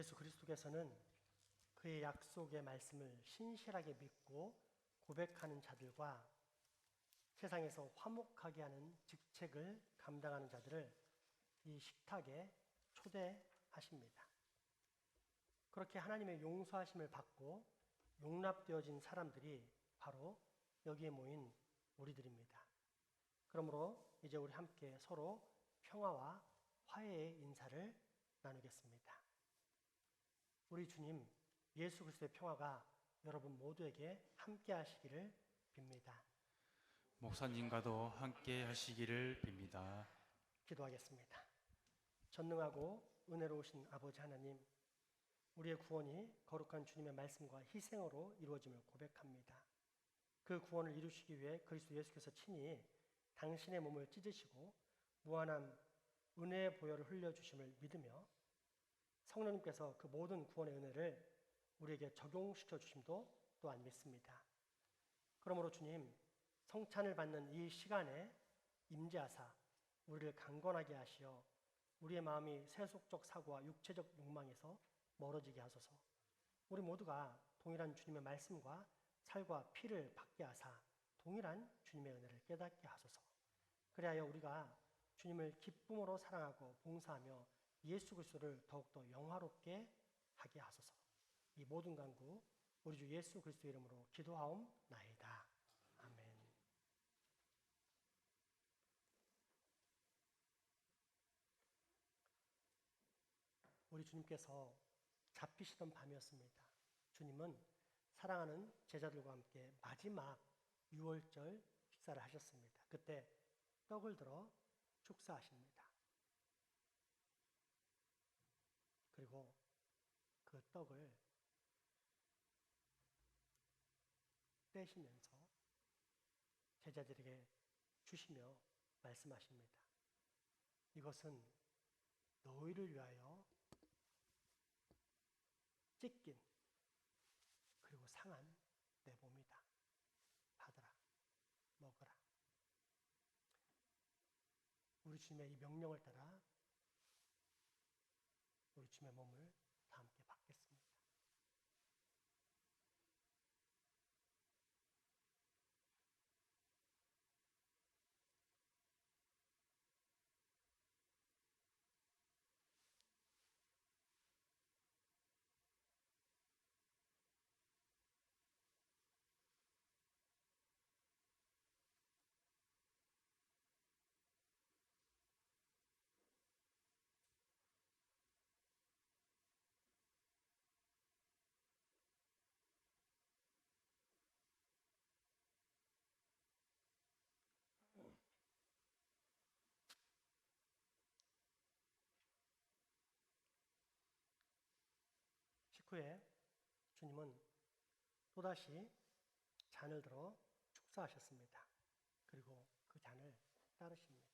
예수 그리스도께서는 그의 약속의 말씀을 신실하게 믿고 고백하는 자들과 세상에서 화목하게 하는 직책을 감당하는 자들을 이 식탁에 초대하십니다. 그렇게 하나님의 용서하심을 받고 용납되어진 사람들이 바로 여기에 모인 우리들입니다. 그러므로 이제 우리 함께 서로 평화와 화해의 인사를 나누겠습니다. 우리 주님 예수 그리스도의 평화가 여러분 모두에게 함께 하시기를 빕니다. 목사님과도 함께 하시기를 빕니다. 기도하겠습니다. 전능하고 은혜로우신 아버지 하나님, 우리의 구원이 거룩한 주님의 말씀과 희생으로 이루어짐을 고백합니다. 그 구원을 이루시기 위해 그리스도 예수께서 친히 당신의 몸을 찢으시고 무한한 은혜의 보혈을 흘려주심을 믿으며 성령님께서 그 모든 구원의 은혜를 우리에게 적용시켜 주심도 또한 믿습니다. 그러므로 주님, 성찬을 받는 이 시간에 임재하사 우리를 강건하게 하시어 우리의 마음이 세속적 사고와 육체적 욕망에서 멀어지게 하소서. 우리 모두가 동일한 주님의 말씀과 살과 피를 받게 하사 동일한 주님의 은혜를 깨닫게 하소서. 그리하여 우리가 주님을 기쁨으로 사랑하고 봉사하며 예수 그리스도를 더욱더 영화롭게 하게 하소서. 이 모든 간구 우리 주 예수 그리스도 이름으로 기도하옵나이다. 아멘. 우리 주님께서 잡히시던 밤이었습니다. 주님은 사랑하는 제자들과 함께 마지막 유월절 식사를 하셨습니다. 그때 떡을 들어 축사하십니다. 그리고 그 떡을 떼시면서 제자들에게 주시며 말씀하십니다. 이것은 너희를 위하여 찢긴 그리고 상한 내 몸이다. 받으라, 먹으라. 우리 주님의 이 명령을 따라 우리 주님의 몸을 다 함께 받겠습니다. 식후에 주님은 또다시 잔을 들어 축사하셨습니다. 그리고 그 잔을 따르십니다.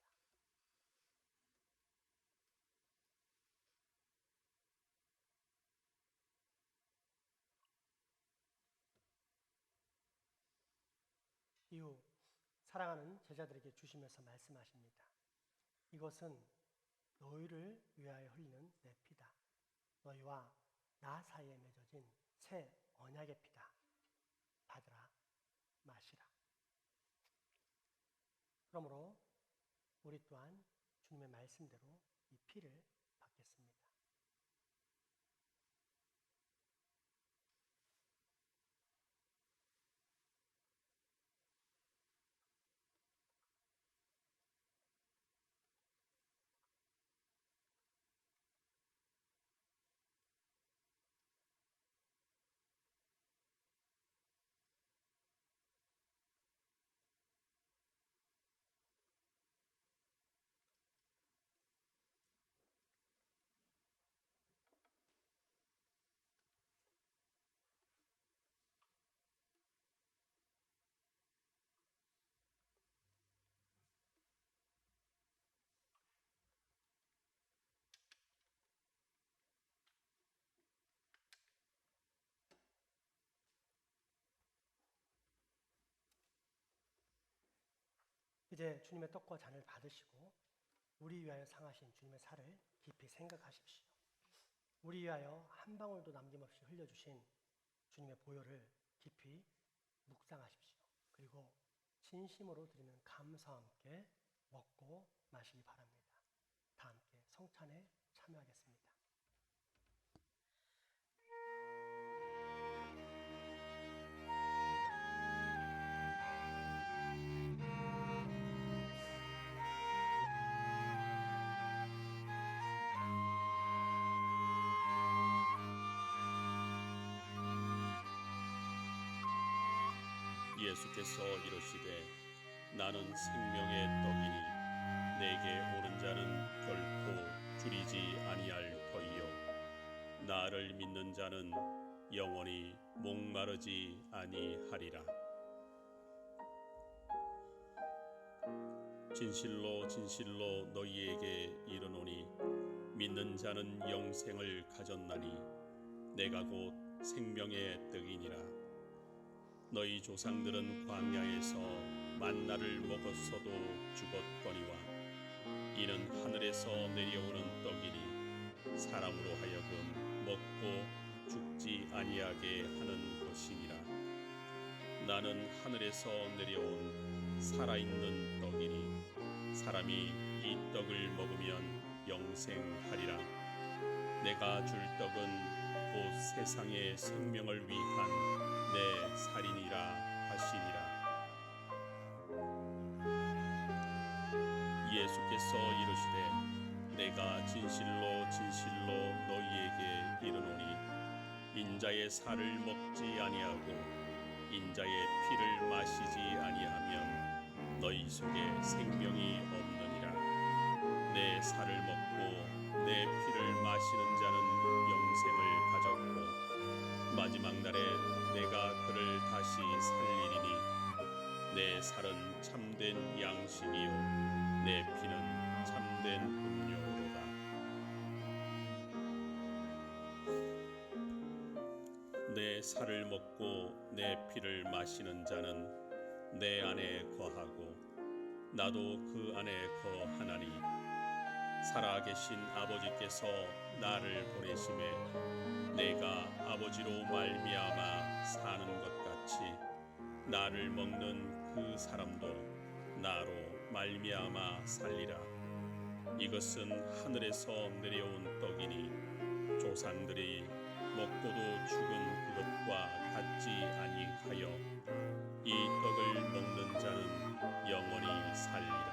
이후 사랑하는 제자들에게 주시면서 말씀하십니다. 이것은 너희를 위하여 흘리는 내 피다. 너희와 나 사이에 맺어진 새 언약의 피다. 받으라, 마시라. 그러므로 우리 또한 주님의 말씀대로 이 피를 받겠습니다. 이제 주님의 떡과 잔을 받으시고 우리 위하여 상하신 주님의 살을 깊이 생각하십시오. 우리 위하여 한 방울도 남김없이 흘려주신 주님의 보혈을 깊이 묵상하십시오. 그리고 진심으로 드리는 감사와 함께 먹고 마시기 바랍니다. 다 함께 성찬에 참여하겠습니다. 예수께서 이르시되 나는 생명의 떡이니 내게 오는 자는 결코 줄이지 아니할 터이요 나를 믿는 자는 영원히 목마르지 아니하리라. 진실로 진실로 너희에게 이르노니 믿는 자는 영생을 가졌나니 내가 곧 생명의 떡이니라. 너희 조상들은 광야에서 만나를 먹었어도 죽었거니와 이는 하늘에서 내려오는 떡이니 사람으로 하여금 먹고 죽지 아니하게 하는 것이니라. 나는 하늘에서 내려온 살아있는 떡이니 사람이 이 떡을 먹으면 영생하리라. 내가 줄 떡은 곧 세상의 생명을 위한 내 살이니라 하시니라. 예수께서 이르시되 내가 진실로 진실로 너희에게 이르노니 인자의 살을 먹지 아니하고 인자의 피를 마시지 아니하면 너희 속에 생명이 없느니라. 내 살을 먹고 내 피를 마시는 자는 영생을 가졌고 마지막 날에 내가 그를 다시 살리리니 내 살은 참된 양식이요 내 피는 참된 음료로다. 내 살을 먹고 내 피를 마시는 자는 내 안에 거하고 나도 그 안에 거하나니 살아계신 아버지께서 나를 보내심에 내가 아버지로 말미암아 사는 것 같이 나를 먹는 그 사람도 나로 말미암아 살리라. 이것은 하늘에서 내려온 떡이니 조상들이 먹고도 죽은 그것과 같지 아니하여 이 떡을 먹는 자는 영원히 살리라.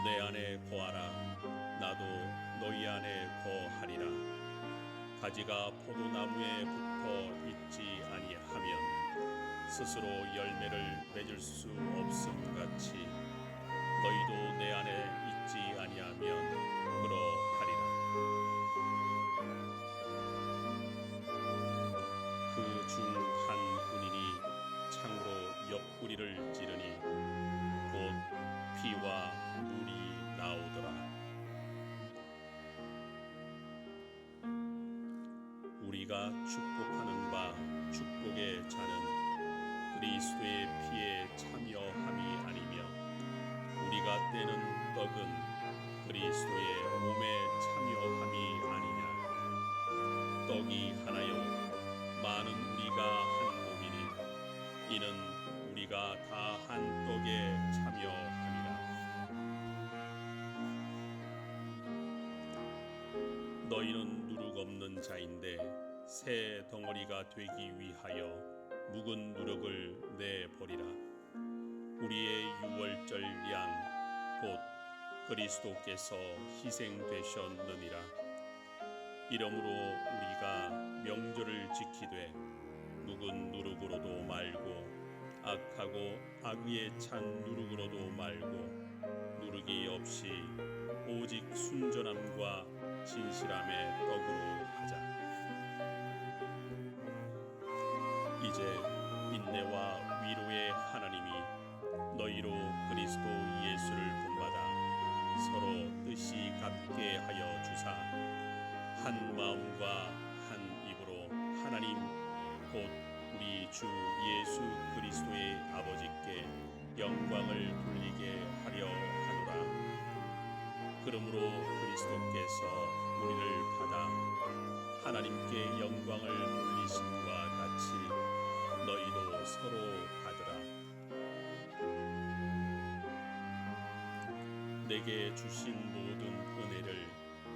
내 안에 거하라. 나도 너희 안에 거하리라. 가지가 포도나무에 붙어 있지 아니하면 스스로 열매를 맺을 수 없음 같이 너희도 내 안에 있지 아니하면 그러하리라. 그 중 한 군인이 창으로 옆구리를 찌르니 곧 피와 물이 나오더라. 우리가 축복하는 바 축복의 자는 그리스도의 피에 참여함이 아니며 우리가 떼는 떡은 그리스도의 몸에 참여함이 아니냐. 떡이 하나요 많은 우리가 한 몸이니 이는 우리가 다 한 떡에 참여함이라. 너희는 누룩 없는 자인데 새 덩어리가 되기 위하여 묵은 누룩을 내버리라. 우리의 유월절 양 곧 그리스도께서 희생되셨느니라. 이러므로 우리가 명절을 지키되 묵은 누룩으로도 말고 악하고 악의에 찬 누룩으로도 말고 누룩이 없이 오직 순전함과 진실함의 떡으로 하자. 이제 인내와 위로의 하나님이 너희로 그리스도 예수를 본받아 서로 뜻이 같게 하여 주사 한 마음과 한 입으로 하나님 곧 우리 주 예수 그리스도의 아버지께 영광을 돌리게 하려 하노라. 그러므로 그리스도께서 우리를 받아 하나님께 영광을 돌리심과 같이 너희도 서로 받으라. 내게 주신 모든 은혜를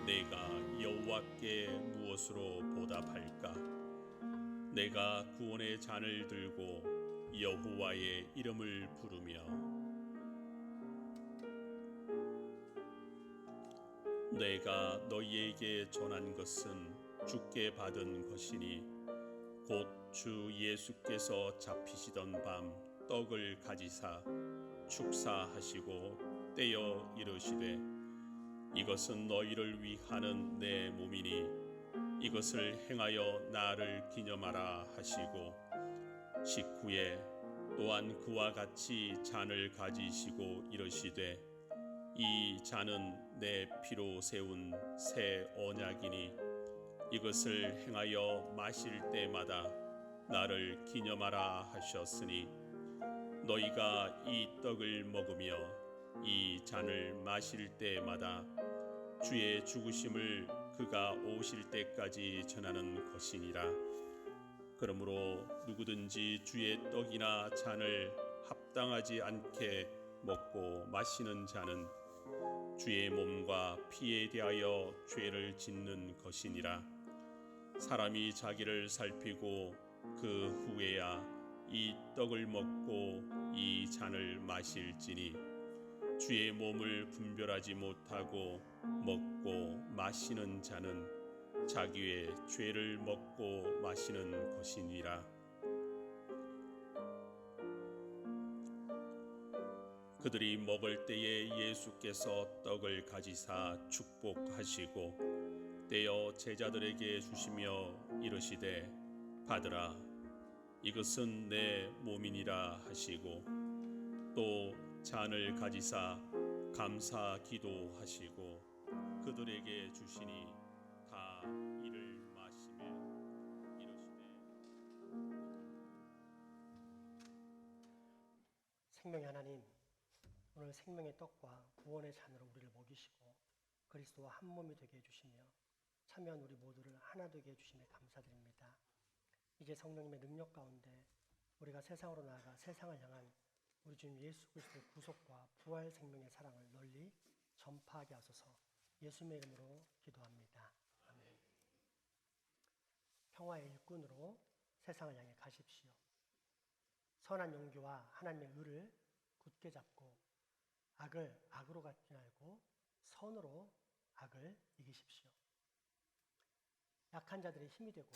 내가 여호와께 무엇으로 보답할까? 내가 구원의 잔을 들고 여호와의 이름을 부르며 내가 너희에게 전한 것은 주께 받은 것이니 곧 주 예수께서 잡히시던 밤 떡을 가지사 축사하시고 떼어 이르시되 이것은 너희를 위하는 내 몸이니 이것을 행하여 나를 기념하라 하시고 식후에 또한 그와 같이 잔을 가지시고 이르시되 이 잔은 내 피로 세운 새 언약이니 이것을 행하여 마실 때마다 나를 기념하라 하셨으니 너희가 이 떡을 먹으며 이 잔을 마실 때마다 주의 죽으심을 그가 오실 때까지 전하는 것이니라. 그러므로 누구든지 주의 떡이나 잔을 합당하지 않게 먹고 마시는 자는 주의 몸과 피에 대하여 죄를 짓는 것이니라. 사람이 자기를 살피고 그 후에야 이 떡을 먹고 이 잔을 마실지니 주의 몸을 분별하지 못하고 먹고 마시는 자는 자기의 죄를 먹고 마시는 것이니라. 그들이 먹을 때에 예수께서 떡을 가지사 축복하시고 떼어 제자들에게 주시며 이르시되 받으라 이것은 내 몸이니라 하시고 또 잔을 가지사 감사 기도하시고 그들에게 주시니 다 이를 마시며 이르시되 생명의 하나님, 오늘 생명의 떡과 구원의 잔으로 우리를 먹이시고 그리스도와 한 몸이 되게 해주시며 참여한 우리 모두를 하나 되게 해주심에 감사드립니다. 이제 성령님의 능력 가운데 우리가 세상으로 나아가 세상을 향한 우리 주님 예수 그리스도의 구속과 부활 생명의 사랑을 널리 전파하게 하소서. 예수님의 이름으로 기도합니다. 아멘. 평화의 일꾼으로 세상을 향해 가십시오. 선한 용기와 하나님의 의를 굳게 잡고 악을 악으로 갚지 말고 선으로 악을 이기십시오. 약한 자들의 힘이 되고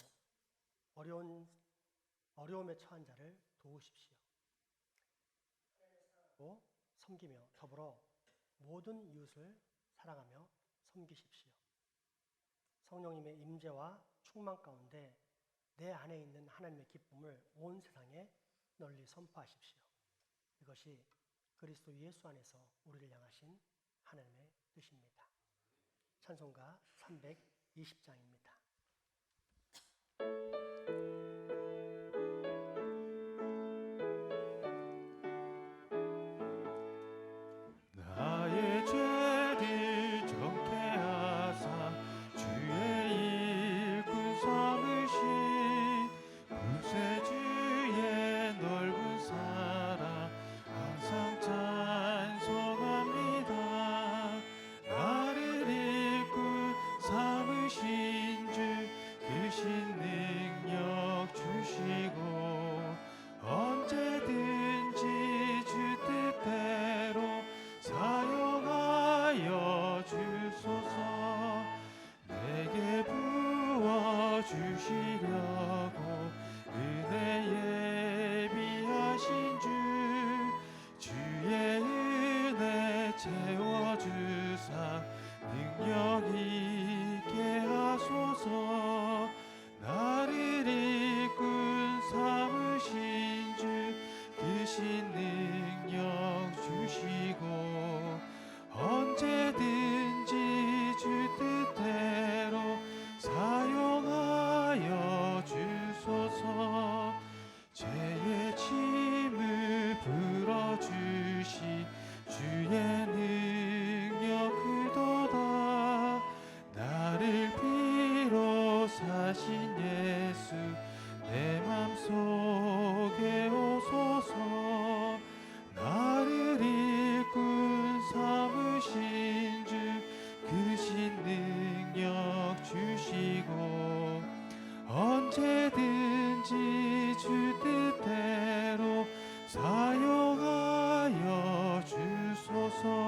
어려움에 처한 자를 도우십시오. 섬기며 더불어 모든 이웃을 사랑하며 섬기십시오. 성령님의 임재와 충만 가운데 내 안에 있는 하나님의 기쁨을 온 세상에 널리 선포하십시오. 이것이 그리스도 예수 안에서 우리를 향하신 하나님의 뜻입니다. 찬송가 320장입니다. 나의 죄를 정케 하사 주의 일꾼 삼으신 구세주의 넓은 사랑 항상 찬송합니다. 나를 일꾼 삼으신 주 크신 능력 주시고 언제든지 주 뜻대로 사용하여 주소서. 내게 부어 주시려고 은혜 예비하신 주 주의 은혜 채워주사 능력 있게 하소서. 나를 일꾼 삼으신 주 크신 능력 주시고 언제든지 주 뜻대로 사용하여 주소서. 죄의 짐을 풀어주시 주의 능력 크도다. 나를 피로 사신 예수 내 맘속에 오소서. 나를 일꾼 삼으신 주 크신 능력 주시고 언제든지 주 뜻대로 사용하여 주소서.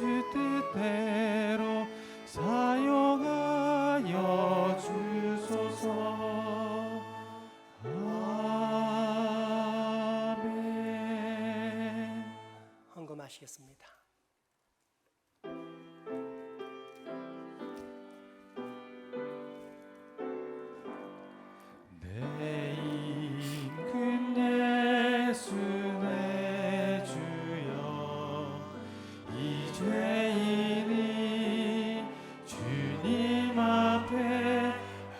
주 뜻대로 사용하여 주소서. 아멘. 헌금하시겠습니다. 내 임금 예수 내 주여, 이 죄인이 주님 앞에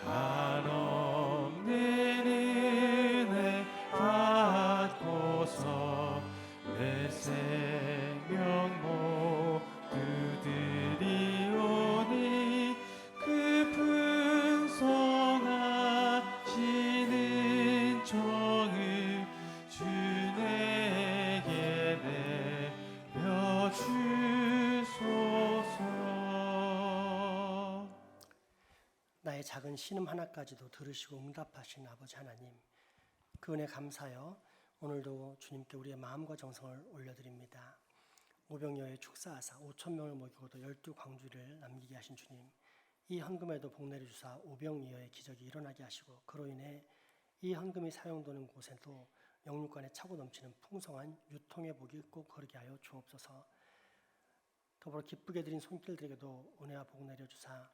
한없는 은혜 받고서 내 생명 모두 드리오니 그 풍성하시는 정을 주 내게 내려주소서. 나의 작은 신음 하나까지도 들으시고 응답하신 아버지 하나님, 그 은혜 감사하여 오늘도 주님께 우리의 마음과 정성을 올려드립니다. 오병이어의 축사하사 5,000명을 먹이고도 12광주를 남기게 하신 주님, 이 헌금에도 복 내려주사 오병이어의 기적이 일어나게 하시고, 그로 인해 이 헌금이 사용되는 곳에도 영육간에 차고 넘치는 풍성한 유통의 복이 꼭 거르게 하여 주옵소서. 더불어 기쁘게 드린 손길들에게도 은혜와 복 내려주사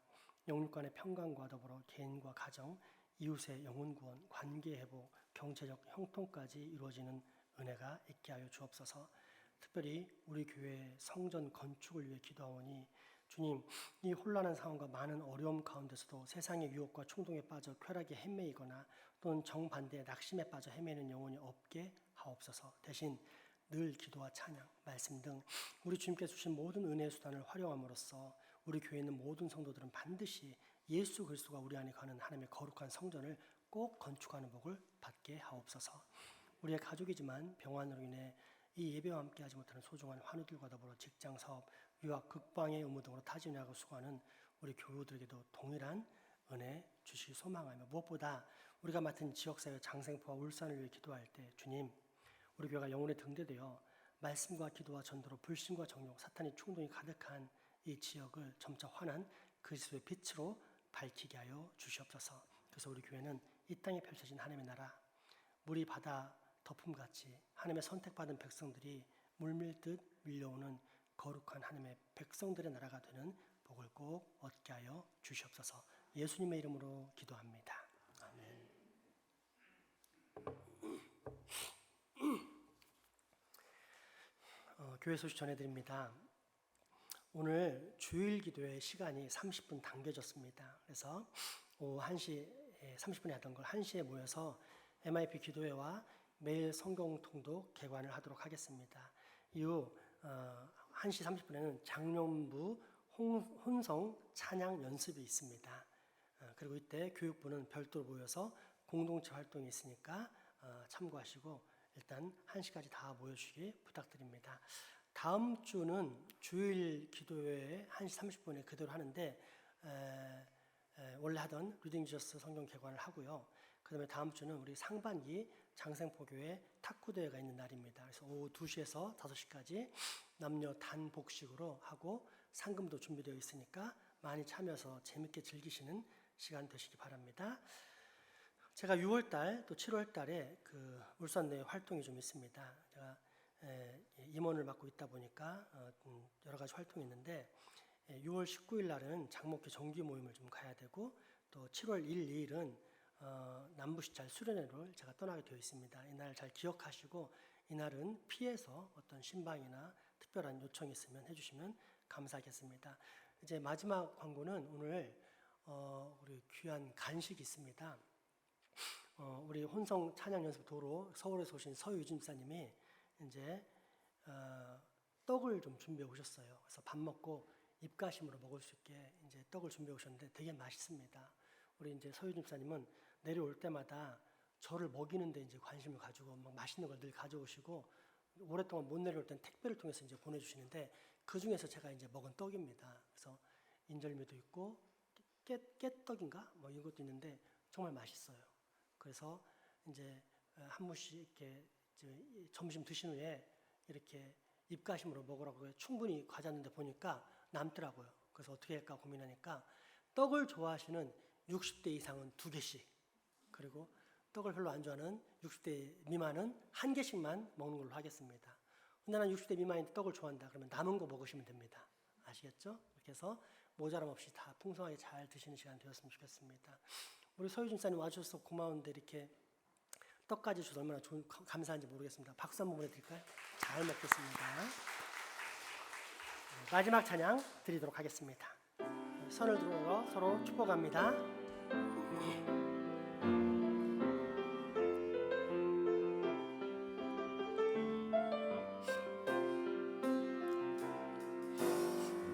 영육간의 평강과 더불어 개인과 가정, 이웃의 영혼 구원, 관계 회복, 경제적 형통까지 이루어지는 은혜가 있게 하여 주옵소서. 특별히 우리 교회 성전 건축을 위해 기도하오니 주님, 이 혼란한 상황과 많은 어려움 가운데서도 세상의 유혹과 충동에 빠져 쾌락에 헤매이거나 또는 정반대의 낙심에 빠져 헤매는 영혼이 없게 하옵소서. 대신 늘 기도와 찬양, 말씀 등 우리 주님께서 주신 모든 은혜의 수단을 활용함으로써 우리 교회에 있는 모든 성도들은 반드시 예수 그리스도가 우리 안에 거하는 하나님의 거룩한 성전을 꼭 건축하는 복을 받게 하옵소서. 우리의 가족이지만 병환으로 인해 이 예배와 함께하지 못하는 소중한 환우들과 더불어 직장, 사업, 유학, 극방의 의무 등으로 타진하고 수고하는 우리 교우들에게도 동일한 은혜 주시 소망하며, 무엇보다 우리가 맡은 지역사회 장생포와 울산을 위해 기도할 때 주님, 우리 교회가 영혼의 등대되어 말씀과 기도와 전도로 불신과 정욕, 사탄의 충동이 가득한 이 지역을 점차 환한 그리스도의 빛으로 밝히게 하여 주시옵소서. 그래서 우리 교회는 이 땅에 펼쳐진 하나님의 나라, 물이 바다 덮음같이 하나님의 선택받은 백성들이 물밀듯 밀려오는 거룩한 하나님의 백성들의 나라가 되는 복을 꼭 얻게 하여 주시옵소서. 예수님의 이름으로 기도합니다. 아멘. 교회 소식 전해드립니다. 오늘 주일 기도의 시간이 30분 당겨졌습니다. 그래서 오후 1시 30분에 하던 걸 1시에 모여서 MIP 기도회와 매일 성경 통독 개관을 하도록 하겠습니다. 이후 1시 30분에는 장년부 혼성 찬양 연습이 있습니다. 그리고 이때 교육부는 별도로 모여서 공동체 활동이 있으니까 참고하시고 일단 1시까지 다 모여주시기 부탁드립니다. 다음 주는 주일 기도회에 1시 30분에 그대로 하는데 원래 하던 리딩 지저스 성경 개관을 하고요. 그 다음에 다음 주는 우리 상반기 장생포교회 탁구대회가 있는 날입니다. 그래서 오후 2시에서 5시까지 남녀 단복식으로 하고 상금도 준비되어 있으니까 많이 참여해서 재밌게 즐기시는 시간 되시기 바랍니다. 제가 6월달 또 7월달에 그 울산 내 활동이 좀 있습니다. 제가 임원을 맡고 있다 보니까 여러 가지 활동이 있는데 6월 19일 날은 장목회 정기 모임을 좀 가야 되고 또 7월 1, 2일은 남부시찰 수련회를 제가 떠나게 되어 있습니다. 이날 잘 기억하시고 이날은 피해서 어떤 신방이나 특별한 요청이 있으면 해주시면 감사하겠습니다. 이제 마지막 광고는 오늘 우리 귀한 간식이 있습니다. 우리 혼성 찬양 연습 도로 서울에서 오신 서유진 집사님이 이제 떡을 좀 준비해 오셨어요. 그래서 밥 먹고 입가심으로 먹을 수 있게 이제 떡을 준비해 오셨는데 되게 맛있습니다. 우리 이제 서유진 집사님은 내려올 때마다 저를 먹이는데 이제 관심을 가지고 막 맛있는 걸 늘 가져오시고 오랫동안 못 내려올 땐 택배를 통해서 이제 보내주시는데 그 중에서 제가 이제 먹은 떡입니다. 그래서 인절미도 있고 깨떡인가 뭐 이것도 있는데 정말 맛있어요. 그래서 이제 한 분씩 이렇게 점심 드신 후에 이렇게 입가심으로 먹으라고 충분히 가졌는데 보니까 남더라고요. 그래서 어떻게 할까 고민하니까 떡을 좋아하시는 60대 이상은 2개씩, 그리고 떡을 별로 안 좋아하는 60대 미만은 1개씩만 먹는 걸로 하겠습니다. 근데 난 60대 미만인데 떡을 좋아한다 그러면 남은 거 먹으시면 됩니다. 아시겠죠? 이렇게 해서 모자람 없이 다 풍성하게 잘 드시는 시간 되었으면 좋겠습니다. 우리 서유준 사님 와주셔서 고마운데 이렇게 떡까지 주셔서 얼마나 감사한지 모르겠습니다. 박수 한번 보내드릴까요? 잘 먹겠습니다. 마지막 찬양 드리도록 하겠습니다. 손을 들어 서로 축복합니다.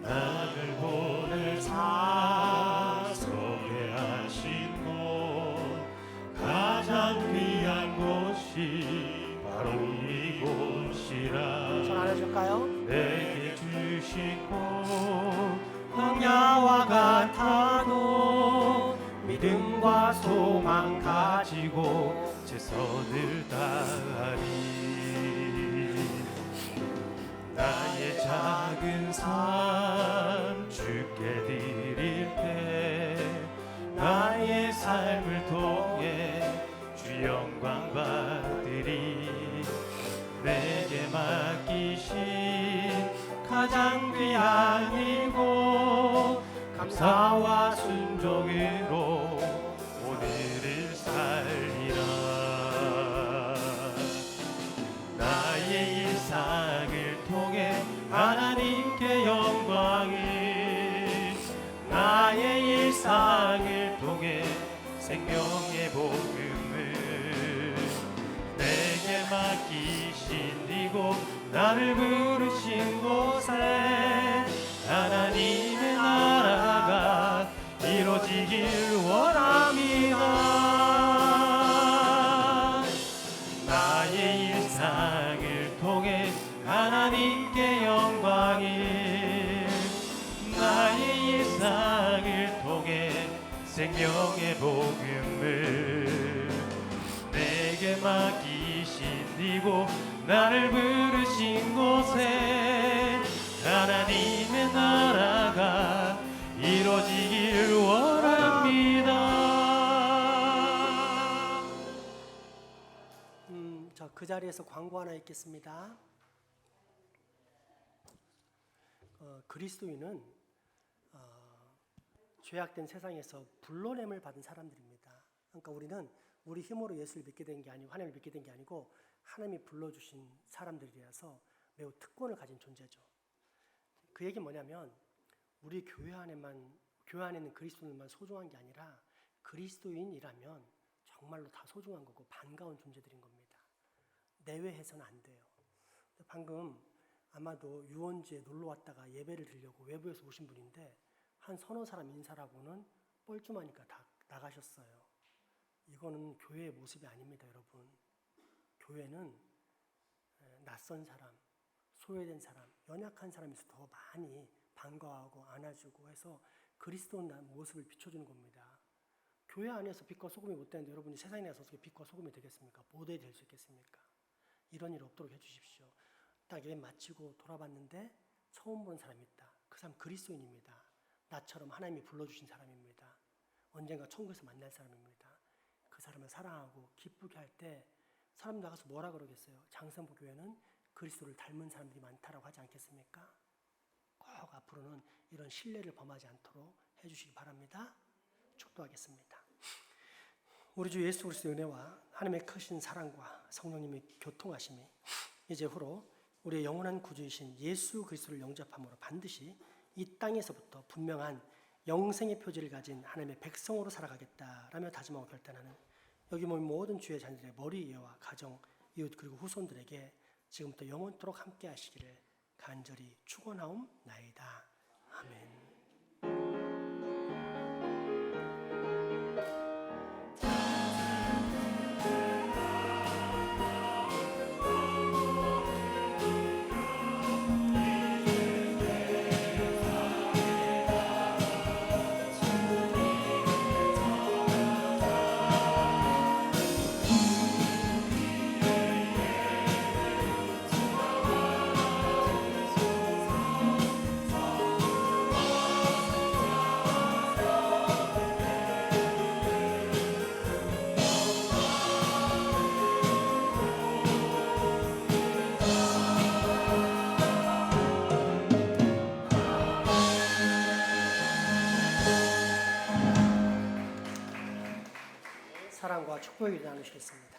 나를 보낼 사소게 하신 곳, 가장 귀한 곳이 바로 이곳이라. 손 안아줄까요? 내게 주신 곳, 광야와 같아도 믿음과 소망 가지고 최선을 다하리. 나의 작은 삶 주께 드릴 때, 나의 삶을 통해 주 영광 받으리. 내게 맡기신 가장 귀한 이곳, 감사와 순종으로 오늘을 살리라. 나의 일상을 통해 하나님께 영광을, 나의 일상을 통해 생명의 복음을, 내게 맡기신 이곳, 나를 부르신 곳에 하나님의 나라가 이루어지길 원합니다. 나의 일상을 통해 하나님께 영광을, 나의 일상을 통해 생명의 복음을, 내게 맡기신 이곳, 나를 부르신 곳에 하나님의 나라가 이루어지길 원합니다. 그 자리에서 광고 하나 있겠습니다. 그리스도인은 죄악된 세상에서 불러냄을 받은 사람들입니다. 그러니까 우리는 우리 힘으로 예수를 믿게 된 게 아니고 하나님을 믿게 된 게 아니고 하나님이 불러주신 사람들이라서 매우 특권을 가진 존재죠. 그 얘기 뭐냐면 우리 교회 안에 있는 그리스도인만 소중한 게 아니라 그리스도인이라면 정말로 다 소중한 거고 반가운 존재들인 겁니다. 내외해서는 안 돼요. 방금 아마도 유원지에 놀러 왔다가 예배를 드리려고 외부에서 오신 분인데 한 서너 사람 인사라고는 뻘쭘하니까 다 나가셨어요. 이거는 교회의 모습이 아닙니다, 여러분. 교회는 낯선 사람, 소외된 사람, 연약한 사람에서 더 많이 반가워하고 안아주고 해서 그리스도인 모습을 비춰주는 겁니다. 교회 안에서 빛과 소금이 못 되는데 여러분이 세상에 나가서 어떻게 빛과 소금이 되겠습니까? 모델이 될 수 있겠습니까? 이런 일 없도록 해주십시오. 딱 예배 마치고 돌아봤는데 처음 보는 사람이 있다. 그 사람 그리스도인입니다. 나처럼 하나님이 불러주신 사람입니다. 언젠가 천국에서 만날 사람입니다. 그 사람을 사랑하고 기쁘게 할 때 사람 나가서 뭐라 그러겠어요? 장성부 교회는 그리스도를 닮은 사람들이 많다라고 하지 않겠습니까? 꼭 앞으로는 이런 신뢰를 범하지 않도록 해주시기 바랍니다. 축도하겠습니다. 우리 주 예수 그리스도의 은혜와 하나님의 크신 사랑과 성령님의 교통하심이 이제후로 우리의 영원한 구주이신 예수 그리스도를 영접함으로 반드시 이 땅에서부터 분명한 영생의 표지를 가진 하나님의 백성으로 살아가겠다라며 다짐하고 결단하는 여기 모인 모든 주의 자녀들의 머리 위와 가정, 이웃 그리고 후손들에게 지금부터 영원토록 함께 하시기를 간절히 축원하옵나이다. 아멘. 축복을 나누시겠습니다.